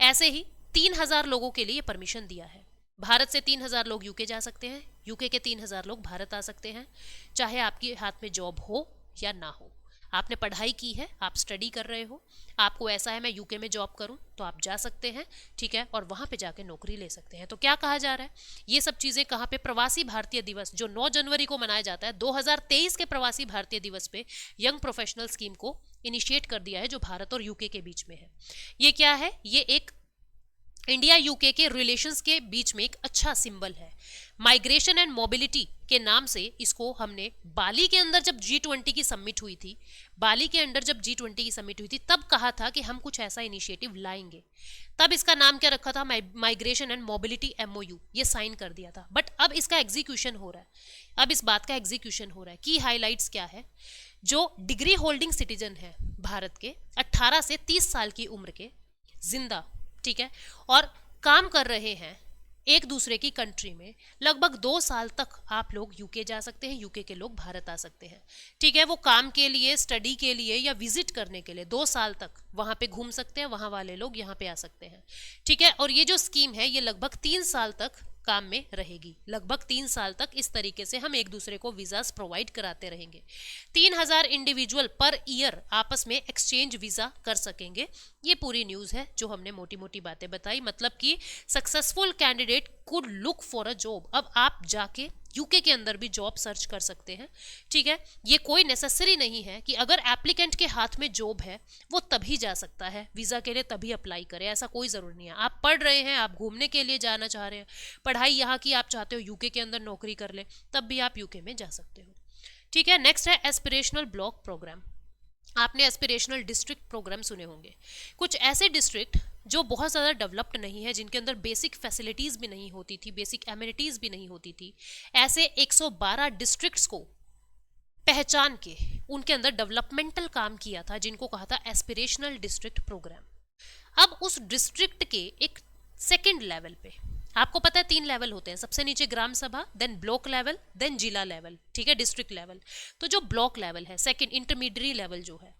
S1: ऐसे ही 3000 लोगों के लिए परमिशन दिया है। भारत से 3000 लोग यूके जा सकते हैं, यूके के 3000 लोग भारत आ सकते हैं, चाहे आपके हाथ में जॉब हो या ना हो। आपने पढ़ाई की है, आप स्टडी कर रहे हो, आपको ऐसा है मैं यूके में जॉब करूं तो आप जा सकते हैं। ठीक है, और वहां पे जाके नौकरी ले सकते हैं। तो क्या कहा जा रहा है, ये सब चीजें कहाँ पे, प्रवासी भारतीय दिवस जो 9 जनवरी को मनाया जाता है, 2023 के प्रवासी भारतीय दिवस पे यंग प्रोफेशनल स्कीम को इनिशिएट कर दिया है जो भारत और यूके के बीच में है। ये क्या है, ये एक इंडिया यूके के रिलेशंस के बीच में एक अच्छा सिंबल है। माइग्रेशन एंड मोबिलिटी के नाम से इसको हमने बाली के अंदर जब G20 की समिट हुई थी, बाली के अंदर जब G20 की समिट हुई थी तब कहा था कि हम कुछ ऐसा इनिशिएटिव लाएंगे। तब इसका नाम क्या रखा था? माइग्रेशन एंड मोबिलिटी MOU, ये साइन कर दिया था। बट अब इसका एग्जीक्यूशन हो रहा है, अब इस बात का एग्जीक्यूशन हो रहा है। की हाईलाइट्स क्या है? जो डिग्री होल्डिंग सिटीजन है भारत के 18 से 30 साल की उम्र के, जिंदा, ठीक है, और काम कर रहे हैं एक दूसरे की कंट्री में, लगभग 2 साल तक आप लोग यूके जा सकते हैं, यूके के लोग भारत आ सकते हैं, ठीक है। वो काम के लिए, स्टडी के लिए या विजिट करने के लिए 2 साल तक वहां पे घूम सकते हैं, वहां वाले लोग यहाँ पे आ सकते हैं, ठीक है। और ये जो स्कीम है ये लगभग 3 साल तक काम में रहेगी, लगभग 3 साल तक इस तरीके से हम एक दूसरे को वीजास प्रोवाइड कराते रहेंगे। 3000 इंडिविजुअल पर ईयर आपस में एक्सचेंज वीजा कर सकेंगे। ये पूरी न्यूज है जो हमने मोटी मोटी बातें बताई, मतलब कि successful candidate could look for a job. अब आप जाके यूके के अंदर भी जॉब सर्च कर सकते हैं, ठीक है। ये कोई नेसेसरी नहीं है कि अगर एप्लीकेंट के हाथ में जॉब है वो तभी जा सकता है वीजा के लिए, तभी अप्लाई करे, ऐसा कोई जरूरी नहीं है। आप पढ़ रहे हैं, आप घूमने के लिए जाना चाह रहे हैं, पढ़ाई यहाँ की आप चाहते हो यूके के अंदर नौकरी कर ले, तब भी आप यूके में जा सकते हो, ठीक है। नेक्स्ट है एस्पिरेशनल ब्लॉक प्रोग्राम। आपने एस्पिरेशनल डिस्ट्रिक्ट प्रोग्राम सुने होंगे। कुछ ऐसे डिस्ट्रिक्ट जो बहुत ज़्यादा डेवलप्ड नहीं है, जिनके अंदर बेसिक फैसिलिटीज़ भी नहीं होती थी, बेसिक एमिनिटीज़ भी नहीं होती थी, ऐसे 112 डिस्ट्रिक्ट्स को पहचान के उनके अंदर डेवलपमेंटल काम किया था, जिनको कहा था एस्पिरेशनल डिस्ट्रिक्ट प्रोग्राम। अब उस डिस्ट्रिक्ट के एक सेकेंड लेवल पे, आपको पता है 3 लेवल होते हैं, सबसे नीचे ग्राम सभा, देन ब्लॉक लेवल, देन जिला लेवल, ठीक है, डिस्ट्रिक्ट लेवल। तो जो ब्लॉक लेवल है, सेकंड इंटरमीडिएट लेवल जो है,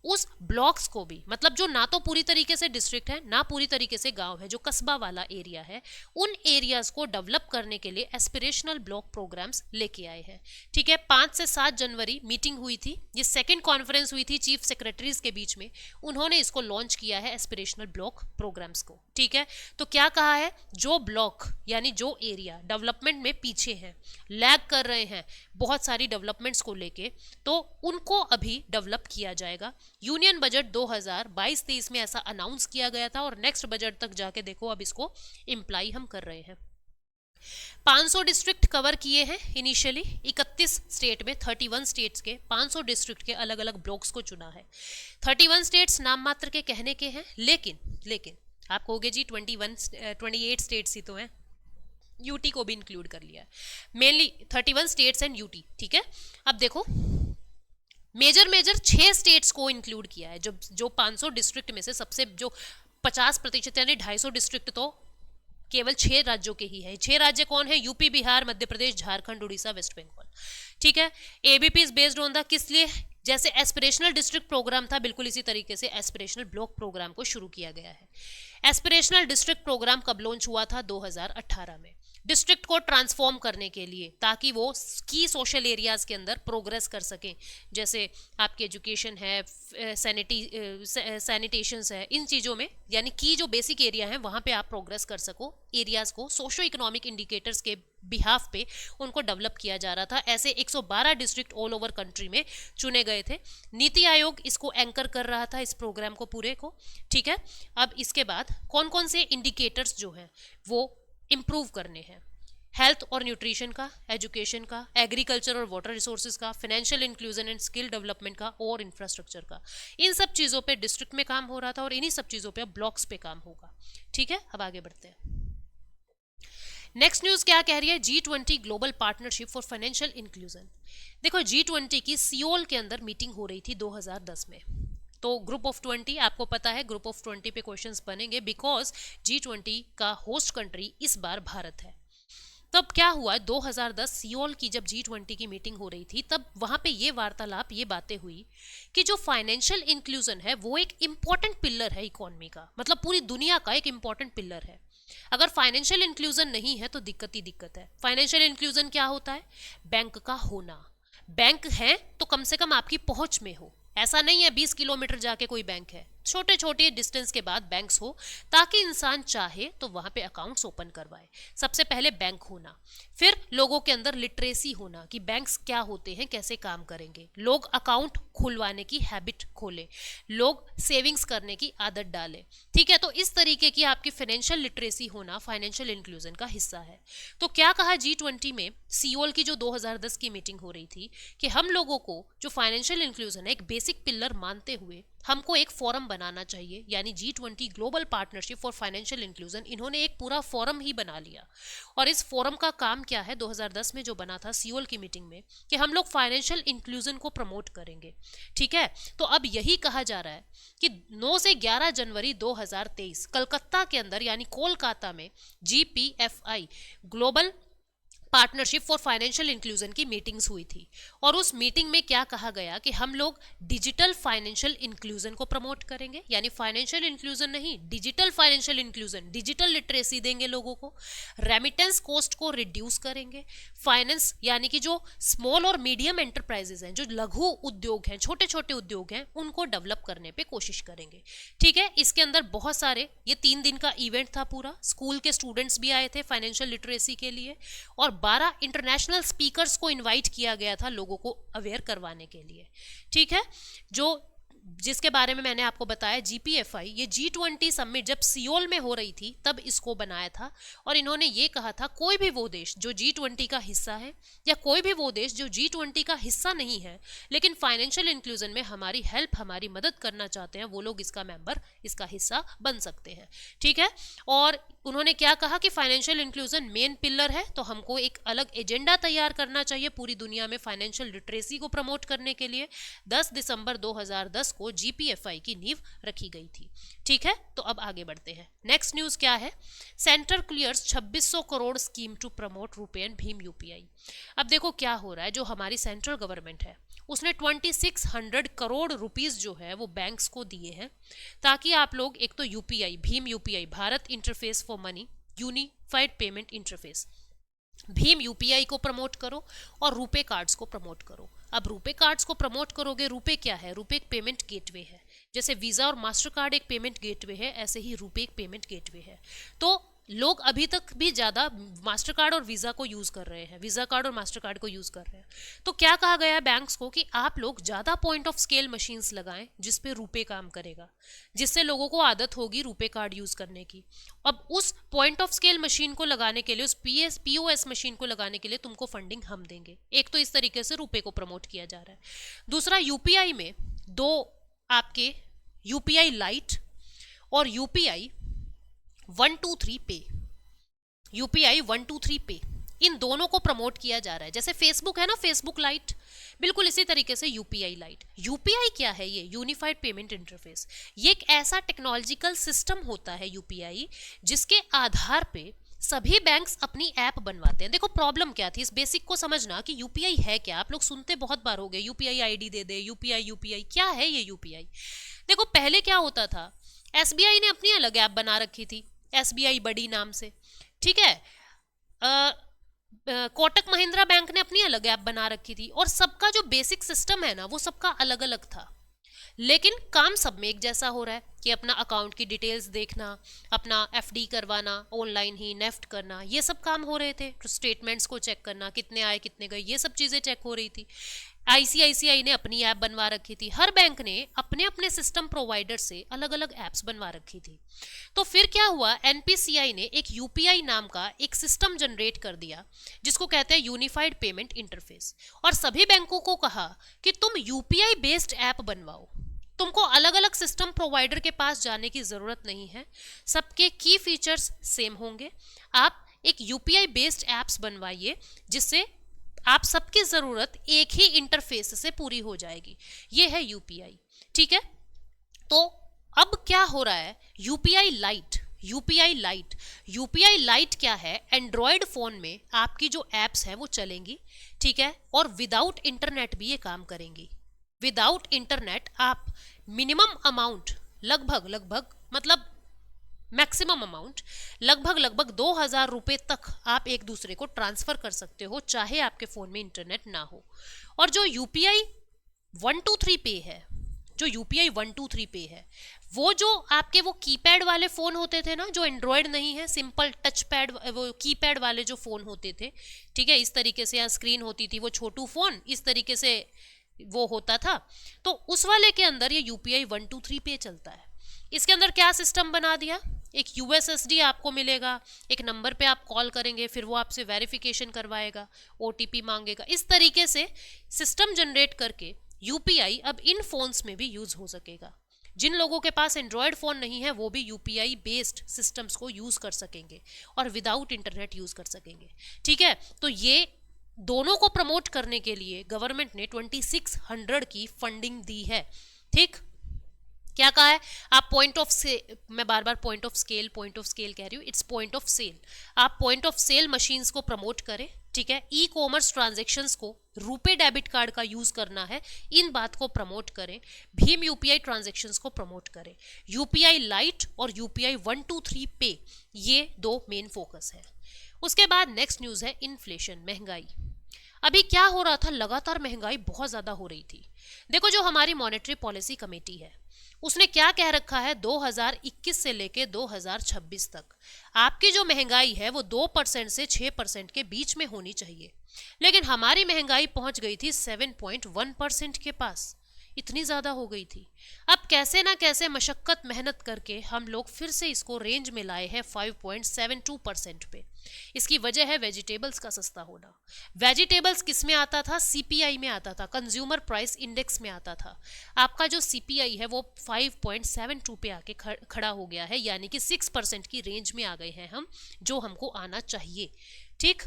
S1: उस ब्लॉक्स को भी, मतलब जो ना तो पूरी तरीके से डिस्ट्रिक्ट है ना पूरी तरीके से गांव है, जो कस्बा वाला एरिया है, उन एरियाज को डेवलप करने के लिए एस्पिरेशनल ब्लॉक प्रोग्राम्स लेके आए हैं, ठीक है। 5 से 7 जनवरी मीटिंग हुई थी, ये सेकंड कॉन्फ्रेंस हुई थी चीफ सेक्रेटरीज के बीच में, उन्होंने इसको लॉन्च किया है एस्पिरेशनल ब्लॉक प्रोग्राम्स को, ठीक है। तो क्या कहा है? जो ब्लॉक यानी जो एरिया डेवलपमेंट में पीछे हैं, लैग कर रहे हैं बहुत सारी डेवलपमेंट्स को लेके, तो उनको अभी डेवलप किया जाएगा। यूनियन बजट 2022-23 में ऐसा अनाउंस किया गया था, और नेक्स्ट बजट तक जाके देखो अब इसको इम्प्लाई हम कर रहे हैं। 500 डिस्ट्रिक्ट कवर किए हैं इनिशियली, 31 स्टेट में, 31 स्टेट्स के 500 डिस्ट्रिक्ट के अलग अलग ब्लॉक्स को चुना है। 31 स्टेट्स नाम मात्र के कहने के हैं, लेकिन आप कहोगे जी 28 स्टेट्स ही तो हैं, यूटी को भी इंक्लूड कर लिया है, मेनली 31 स्टेट्स एंड यूटी, ठीक है। अब देखो मेजर 6 स्टेट्स को इंक्लूड किया है, जो 500 डिस्ट्रिक्ट में से सबसे जो 50% यानी 250 डिस्ट्रिक्ट तो केवल 6 राज्यों के ही है। 6 राज्य कौन है? यूपी, बिहार, मध्य प्रदेश, झारखंड, उड़ीसा, वेस्ट बंगाल, ठीक है। ABP is based on the, किस लिए? जैसे एस्पिरेशनल डिस्ट्रिक्ट प्रोग्राम था, बिल्कुल इसी तरीके से एस्पिरेशनल ब्लॉक प्रोग्राम को शुरू किया गया है। एस्पिरेशनल डिस्ट्रिक्ट प्रोग्राम कब लॉन्च हुआ था? 2018 में, डिस्ट्रिक्ट को ट्रांसफॉर्म करने के लिए, ताकि वो की सोशल एरियाज के अंदर प्रोग्रेस कर सकें, जैसे आपकी एजुकेशन है, सैनिटेशन है, इन चीज़ों में, यानी की जो बेसिक एरिया है वहाँ पे आप प्रोग्रेस कर सको, एरियाज को सोशो इकोनॉमिक इंडिकेटर्स के बिहाफ पे उनको डेवलप किया जा रहा था। ऐसे 112 डिस्ट्रिक्ट ऑल ओवर कंट्री में चुने गए थे। नीति आयोग इसको एंकर कर रहा था, इस प्रोग्राम को पूरे को, ठीक है। अब इसके बाद कौन कौन से इंडिकेटर्स जो हैं वो इम्प्रूव करने हैं? हेल्थ और न्यूट्रिशन का, एजुकेशन का, एग्रीकल्चर और वाटर रिसोर्सेज का, financial inclusion and skill development का, और इंफ्रास्ट्रक्चर का। इन सब चीज़ों पे डिस्ट्रिक्ट में काम हो रहा था, और इन्हीं सब चीज़ों पे अब ब्लॉक्स पे काम होगा, ठीक है। अब आगे बढ़ते हैं। नेक्स्ट न्यूज क्या कह रही है? G20 global partnership for financial inclusion. देखो G20 की सियोल के अंदर मीटिंग हो रही थी 2010 में, तो ग्रुप ऑफ 20, आपको पता है ग्रुप ऑफ 20 पे क्वेश्चंस बनेंगे, बिकॉज G20 का होस्ट कंट्री इस बार भारत है। तब क्या हुआ? 2010 सियोल की जब G20 की मीटिंग हो रही थी, तब वहां पे ये वार्तालाप, ये बातें हुई कि जो फाइनेंशियल इंक्लूजन है वो एक इंपॉर्टेंट पिलर है इकोनॉमी का, मतलब पूरी दुनिया का एक इंपॉर्टेंट पिलर है। अगर फाइनेंशियल इंक्लूजन नहीं है तो दिक्कत ही दिक्कत है। फाइनेंशियल इंक्लूजन क्या होता है? बैंक का होना। बैंक है तो कम से कम आपकी पहुंच में हो, ऐसा नहीं है 20 किलोमीटर जाके कोई बैंक है, छोटे छोटे डिस्टेंस के बाद बैंक्स हो, ताकि इंसान चाहे तो वहां पे अकाउंट्स ओपन करवाए। सबसे पहले बैंक होना, फिर लोगों के अंदर लिटरेसी होना कि बैंक्स क्या होते हैं, कैसे काम करेंगे, लोग अकाउंट खुलवाने की हैबिट खोले, लोग सेविंग्स करने की आदत डालें। ठीक है, तो इस तरीके की आपकी फाइनेंशियल लिटरेसी होना फाइनेंशियल इंक्लूजन का हिस्सा है। तो क्या कहा G20 में, सियोल की जो 2010 की मीटिंग हो रही थी, कि हम लोगों को जो फाइनेंशियल इंक्लूजन है एक बेसिक पिलर मानते हुए हमको एक फोरम बनाना चाहिए, यानी G20 global partnership for financial inclusion. इन्होंने एक पूरा फोरम ही बना लिया। और इस फोरम का काम क्या है, 2010 में जो बना था सियोल की मीटिंग में, कि हम लोग फाइनेंशियल इंक्लूजन को प्रमोट करेंगे। ठीक है, तो अब यही कहा जा रहा है कि 9 से 11 जनवरी 2023 कलकत्ता के अंदर यानी कोलकाता में GPFI global partnership for financial inclusion की मीटिंग्स हुई थी। और उस मीटिंग में क्या कहा गया कि हम लोग डिजिटल फाइनेंशियल इंक्लूजन को प्रमोट करेंगे, यानी फाइनेंशियल इंक्लूजन नहीं, digital financial inclusion, digital literacy देंगे लोगों को, रेमिटेंस कॉस्ट को रिड्यूस करेंगे, फाइनेंस यानी कि जो स्मॉल और मीडियम एंटरप्राइजेस हैं, जो लघु उद्योग हैं, छोटे छोटे उद्योग हैं, उनको डेवलप करने पे कोशिश करेंगे। ठीक है, इसके अंदर बहुत सारे, ये 3 दिन का इवेंट था पूरा, स्कूल के स्टूडेंट्स भी आए थे फाइनेंशियल लिटरेसी के लिए, और 12 इंटरनेशनल स्पीकर्स को इनवाइट किया गया था लोगों को अवेयर करवाने के लिए। ठीक है, जो जिसके बारे में मैंने आपको बताया GPFI, ये G20 समिट जब सियोल में हो रही थी तब इसको बनाया था। और इन्होंने ये कहा था कोई भी वो देश जो G20 का हिस्सा है, या कोई भी वो देश जो G20 का हिस्सा नहीं है लेकिन फाइनेंशियल इंक्लूजन में हमारी हेल्प, हमारी मदद करना चाहते हैं, वो लोग इसका मेंबर, इसका हिस्सा बन सकते हैं। ठीक है, और उन्होंने क्या कहा कि फाइनेंशियल इंक्लूजन मेन पिलर है, तो हमको एक अलग एजेंडा तैयार करना चाहिए पूरी दुनिया में फाइनेंशियल लिटरेसी को प्रमोट करने के लिए। 10 दिसंबर 2010 को GPFI की नींव रखी गई थी। ठीक है, तो अब आगे बढ़ते हैं। नेक्स्ट न्यूज क्या है, centre clears 2600 crore scheme to promote RuPay and भीम UPI। अब देखो क्या हो रहा है, जो हमारी सेंट्रल गवर्नमेंट है उसने 2600 करोड़ रुपीस जो है वो बैंक्स को दिए हैं, ताकि आप लोग एक तो UPI, Bhim UPI, Bharat interface for money, unified payment interface, Bhim UPI को प्रमोट करो और रुपे कार्ड्स को प्रमोट करो। अब रुपे कार्ड्स को प्रमोट करोगे, रुपे क्या है, रुपे एक पेमेंट गेटवे है। जैसे वीजा और मास्टर कार्ड एक पेमेंट गेटवे है, ऐसे ही रुपे एक पेमेंट गेटवे है। तो लोग अभी तक भी ज्यादा मास्टर कार्ड और वीजा को यूज कर रहे हैं, वीजा कार्ड और मास्टर कार्ड को यूज कर रहे हैं। तो क्या कहा गया है बैंक्स को कि आप लोग ज्यादा पॉइंट ऑफ स्केल मशीन्स लगाएं जिसपे रुपे काम करेगा, जिससे लोगों को आदत होगी रुपे कार्ड यूज करने की। अब उस पॉइंट ऑफ स्केल मशीन को लगाने के लिए, उस POS मशीन को लगाने के लिए तुमको फंडिंग हम देंगे। एक तो इस तरीके से रुपे को प्रमोट किया जा रहा है। दूसरा, UPI में 2 आपके UPI लाइट और UPI 123 पे, UPI 123 पे, इन दोनों को प्रमोट किया जा रहा है। जैसे फेसबुक है ना, फेसबुक लाइट, बिल्कुल इसी तरीके से UPI लाइट। UPI क्या है, ये यूनिफाइड पेमेंट इंटरफेस, ये एक ऐसा टेक्नोलॉजिकल सिस्टम होता है UPI जिसके आधार पे सभी बैंक्स अपनी ऐप बनवाते हैं। देखो प्रॉब्लम क्या थी, इस बेसिक को समझना कि UPI है क्या। आप लोग सुनते बहुत बार हो गए, UPI ID दे दे, UPI क्या है ये UPI। देखो पहले क्या होता था, SBI ने अपनी अलग ऐप बना रखी थी, SBI बड़ी नाम से। ठीक है, कोटक महिंद्रा बैंक ने अपनी अलग ऐप बना रखी थी, और सबका जो बेसिक सिस्टम है ना वो सबका अलग अलग था, लेकिन काम सब में एक जैसा हो रहा है कि अपना अकाउंट की डिटेल्स देखना, अपना FD करवाना, ऑनलाइन ही नेफ्ट करना, ये सब काम हो रहे थे। स्टेटमेंट्स को चेक करना, कितने आए कितने गए, ये सब चीजें चेक हो रही थी। ICICI ने अपनी ऐप बनवा रखी थी, हर बैंक ने अपने अपने सिस्टम प्रोवाइडर से अलग अलग ऐप्स बनवा रखी थी। तो फिर क्या हुआ, NPCI ने एक UPI नाम का एक सिस्टम जनरेट कर दिया जिसको कहते हैं यूनिफाइड पेमेंट इंटरफेस, और सभी बैंकों को कहा कि तुम UPI बेस्ड ऐप बनवाओ, तुमको अलग अलग सिस्टम प्रोवाइडर के पास जाने की जरूरत नहीं है, सबके की फीचर्स सेम होंगे। आप एक UPI बेस्ड एप्स बनवाइए जिससे आप सबकी जरूरत एक ही इंटरफेस से पूरी हो जाएगी। ये है UPI। ठीक है, तो अब क्या हो रहा है, UPI लाइट क्या है, एंड्रॉयड फोन में आपकी जो एप्स हैं वो चलेंगी। ठीक है, और विदाउट इंटरनेट भी ये काम करेंगी। विदाउट इंटरनेट आप मिनिमम अमाउंट लगभग मतलब मैक्सिमम अमाउंट लगभग 2000 रुपए तक आप एक दूसरे को ट्रांसफर कर सकते हो, चाहे आपके फोन में इंटरनेट ना हो। और जो UPI 123 पे है, वो जो आपके वो कीपैड वाले फोन होते थे ना, जो एंड्रॉयड नहीं है, सिंपल टच पैड, वो कीपैड वाले जो फोन होते थे, ठीक है, इस तरीके से यहाँ स्क्रीन होती थी, वो छोटू फोन इस तरीके से वो होता था, तो उस वाले के अंदर ये यूपीआई 123 पे चलता है। इसके अंदर क्या सिस्टम बना दिया, एक यूएसएसडी आपको मिलेगा, एक नंबर पे आप कॉल करेंगे, फिर वो आपसे वेरिफिकेशन करवाएगा, ओटीपी मांगेगा, इस तरीके से सिस्टम जनरेट करके यूपीआई अब इन फोन्स में भी यूज हो सकेगा। जिन लोगों के पास एंड्रॉयड फोन नहीं है वो भी यूपीआई बेस्ड सिस्टम्स को यूज कर सकेंगे और विदाउट इंटरनेट यूज कर सकेंगे, ठीक है। तो ये दोनों को प्रमोट करने के लिए गवर्नमेंट ने 2600 की फंडिंग दी है, ठीक। क्या कहा है, आप पॉइंट ऑफ सेल, मैं बार बार पॉइंट ऑफ स्केल कह रही हूँ, इट्स पॉइंट ऑफ सेल, आप पॉइंट ऑफ सेल मशीन्स को प्रमोट करें, ठीक है। ई कॉमर्स ट्रांजेक्शन्स को रुपे डेबिट कार्ड का यूज करना है, इन बात को प्रमोट करें, भीम यूपीआई ट्रांजेक्शन्स को प्रमोट करें, यूपीआई लाइट और यूपीआई 123 पे, ये दो मेन फोकस है। उसके बाद नेक्स्ट न्यूज है इन्फ्लेशन, महंगाई। अभी क्या हो रहा था, लगातार महंगाई बहुत ज्यादा हो रही थी। देखो जो हमारी मॉनेटरी पॉलिसी कमेटी है उसने क्या कह रखा है, 2021 से लेके 2026 तक आपकी जो महंगाई है वो 2% से 6% के बीच में होनी चाहिए, लेकिन हमारी महंगाई पहुंच गई थी 7.1% के पास, इतनी ज्यादा हो गई थी। अब कैसे ना कैसे मशक्कत मेहनत करके हम लोग फिर से इसको रेंज में लाए हैं 5.72% पे। इसकी वजह है वेजिटेबल्स का सस्ता होना। वेजिटेबल्स किस में आता था, सीपीआई में आता था, कंज्यूमर प्राइस इंडेक्स में आता था। आपका जो सीपीआई है वो 5.72 पे आके खड़ा हो गया है, यानी कि 6% की रेंज में आ गए हैं हम, जो हमको आना चाहिए, ठीक।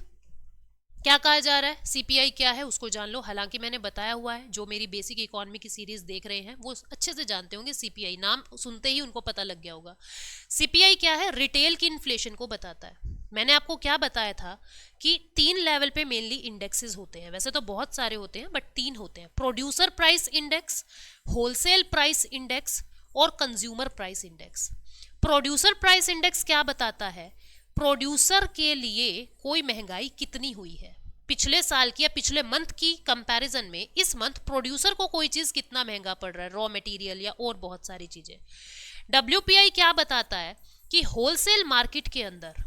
S1: क्या कहा जा रहा है, सीपीआई क्या है उसको जान लो, हालांकि मैंने बताया हुआ है, जो मेरी बेसिक इकोनॉमी की सीरीज देख रहे हैं वो अच्छे से जानते होंगे, सीपीआई नाम सुनते ही उनको पता लग गया होगा। सीपीआई क्या है, रिटेल की इन्फ्लेशन को बताता है। मैंने आपको क्या बताया था कि 3 लेवल पे मेनली इंडेक्सेस होते हैं, वैसे तो बहुत सारे होते हैं बट 3 होते हैं, producer price index, wholesale price index और consumer price index. Producer price index क्या बताता है, प्रोड्यूसर के लिए कोई महंगाई कितनी हुई है पिछले साल की या पिछले मंथ की कंपैरिजन में, इस मंथ प्रोड्यूसर को कोई चीज कितना महंगा पड़ रहा है, रॉ मटेरियल या और बहुत सारी चीजें। डब्ल्यूपीआई क्या बताता है कि होलसेल मार्केट के अंदर,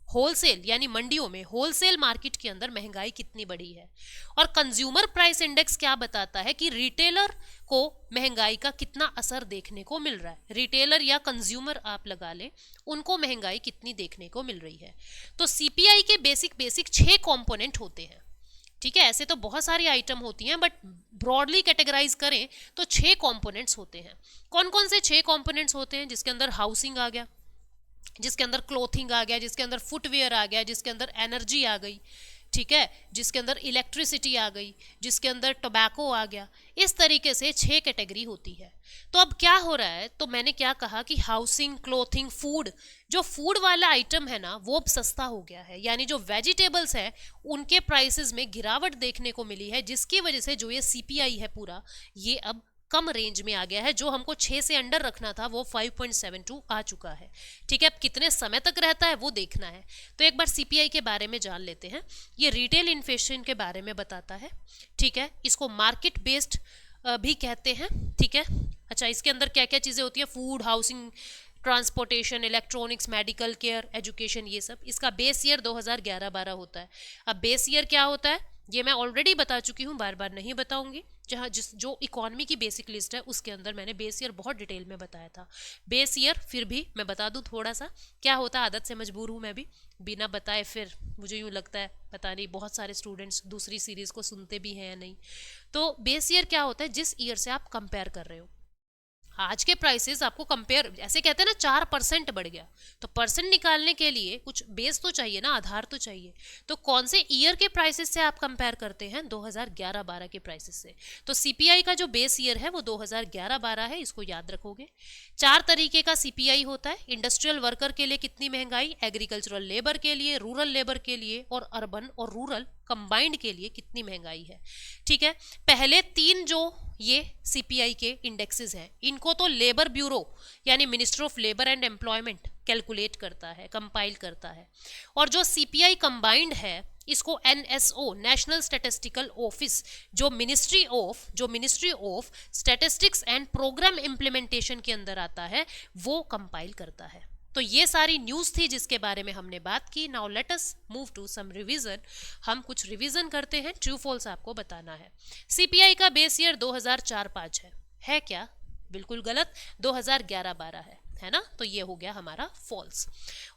S1: होलसेल यानी मंडियों में, होलसेल मार्केट के अंदर महंगाई कितनी बढ़ी है। और कंज्यूमर प्राइस इंडेक्स क्या बताता है कि रिटेलर को महंगाई का कितना असर देखने को मिल रहा है, रिटेलर या कंज्यूमर आप लगा लें, उनको महंगाई कितनी देखने को मिल रही है। तो सीपीआई के बेसिक 6 कंपोनेंट होते हैं, ठीक है। ऐसे तो बहुत सारी आइटम होती हैं बट ब्रॉडली कैटेगराइज करें तो 6 कंपोनेंट्स होते हैं। कौन कौन से 6 कंपोनेंट्स होते हैं, जिसके अंदर हाउसिंग आ गया, जिसके अंदर क्लोथिंग आ गया, जिसके अंदर फुटवेयर आ गया, जिसके अंदर एनर्जी आ गई, ठीक है, जिसके अंदर इलेक्ट्रिसिटी आ गई, जिसके अंदर टोबैको आ गया, इस तरीके से 6 कैटेगरी होती है। तो अब क्या हो रहा है, तो मैंने क्या कहा कि हाउसिंग, क्लोथिंग, फूड, जो फूड वाला आइटम है ना वो अब सस्ता हो गया है, यानी जो वेजिटेबल्स है उनके प्राइसेस में गिरावट देखने को मिली है, जिसकी वजह से जो ये सीपीआई है पूरा, ये अब कम रेंज में आ गया है। जो हमको 6 से अंडर रखना था वो 5.72 आ चुका है, ठीक है। अब कितने समय तक रहता है वो देखना है। तो एक बार सीपीआई के बारे में जान लेते हैं। ये रिटेल इन्फ्लेशन के बारे में बताता है, ठीक है। इसको मार्केट बेस्ड भी कहते हैं, ठीक है। अच्छा, इसके अंदर क्या क्या चीज़ें होती है, food, housing, transportation, electronics, medical care, education, ये सब। इसका बेस ईयर 2011-12 होता है। अब बेस ईयर क्या होता है ये मैं ऑलरेडी बता चुकी हूँ, बार बार नहीं बताऊंगी। जहाँ जो इकोनॉमी की बेसिक लिस्ट है उसके अंदर मैंने बेस ईयर बहुत डिटेल में बताया था। बेस ईयर फिर भी मैं बता दूँ थोड़ा सा, क्या होता है, आदत से मजबूर हूँ मैं भी, बिना बताए फिर मुझे यूँ लगता है पता नहीं बहुत सारे स्टूडेंट्स दूसरी सीरीज़ को सुनते भी हैं या नहीं। तो बेस ईयर क्या होता है, जिस ईयर से आप कंपेयर कर रहे हो। आज के प्राइसेस आपको कंपेयर, ऐसे कहते हैं ना 4% बढ़ गया, तो परसेंट निकालने के लिए कुछ बेस तो चाहिए ना, आधार तो चाहिए। तो कौन से ईयर के प्राइसेस से आप कंपेयर करते हैं, 2011-12 के प्राइसेस से। तो सीपीआई का जो बेस ईयर है वो 2011-12 है, इसको याद रखोगे। 4 तरीके का सीपीआई होता है। इंडस्ट्रियल वर्कर के लिए कितनी महंगाई, एग्रीकल्चरल लेबर के लिए, रूरल लेबर के लिए और अर्बन और रूरल कंबाइंड के लिए कितनी महंगाई है, ठीक है। पहले 3 जो ये सीपीआई के इंडेक्सेस हैं, इनको तो लेबर ब्यूरो यानी minister of labour and employment calculate करता है, कंपाइल करता है। और जो सीपीआई कंबाइंड है इसको एनएसओ, नेशनल स्टैटिस्टिकल ऑफिस, जो ministry of statistics and programme implementation के अंदर आता है, वो कंपाइल करता है। तो ये सारी न्यूज थी जिसके बारे में हमने बात की। Now let us move to some revision. हम कुछ रिवीजन करते हैं, ट्रू फॉल्स आपको बताना है। सीपीआई का बेस ईयर 2004-5 है क्या? बिल्कुल गलत, 2011-12 है ना? तो ये हो गया हमारा फॉल्स।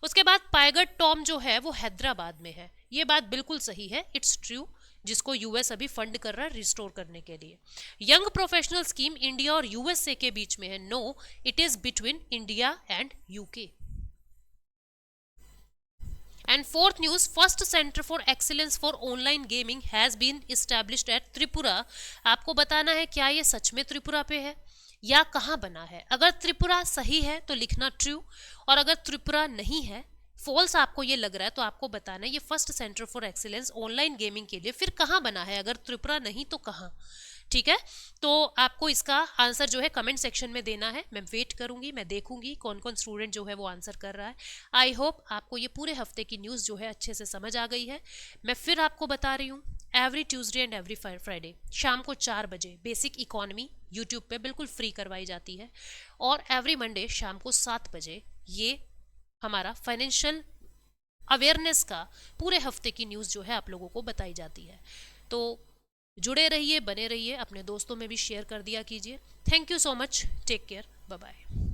S1: उसके बाद पायगट टॉम जो है वो हैदराबाद में है, ये बात बिल्कुल सही है, इट्स ट्रू, जिसको यूएस अभी फंड कर रहा है रिस्टोर करने के लिए। यंग प्रोफेशनल स्कीम इंडिया और यूएसए के बीच में है, no, it is between India and UK. And fourth news, first center for excellence for online gaming has been established at Tripura. आपको बताना है क्या ये सच में त्रिपुरा पे है या कहाँ बना है। अगर त्रिपुरा सही है तो लिखना ट्रू, और अगर त्रिपुरा नहीं है, फॉल्स आपको ये लग रहा है, तो आपको बताना है ये first centre for excellence online gaming के लिए फिर कहाँ बना है। अगर त्रिपुरा नहीं तो कहाँ? ठीक है, तो आपको इसका आंसर जो है कमेंट सेक्शन में देना है। मैं वेट करूंगी, मैं देखूंगी कौन कौन स्टूडेंट जो है वो आंसर कर रहा है। आई होप आपको ये पूरे हफ्ते की न्यूज़ जो है अच्छे से समझ आ गई है। मैं फिर आपको बता रही हूँ, every Tuesday and every Friday शाम को 4 बजे बेसिक इकोनॉमी यूट्यूब पे बिल्कुल फ्री करवाई जाती है, और एवरी मंडे शाम को 7 बजे ये हमारा फाइनेंशियल अवेयरनेस का पूरे हफ्ते की न्यूज़ जो है आप लोगों को बताई जाती है। तो जुड़े रहिए, बने रहिए, अपने दोस्तों में भी शेयर कर दिया कीजिए। Thank you so much, take care, bye bye.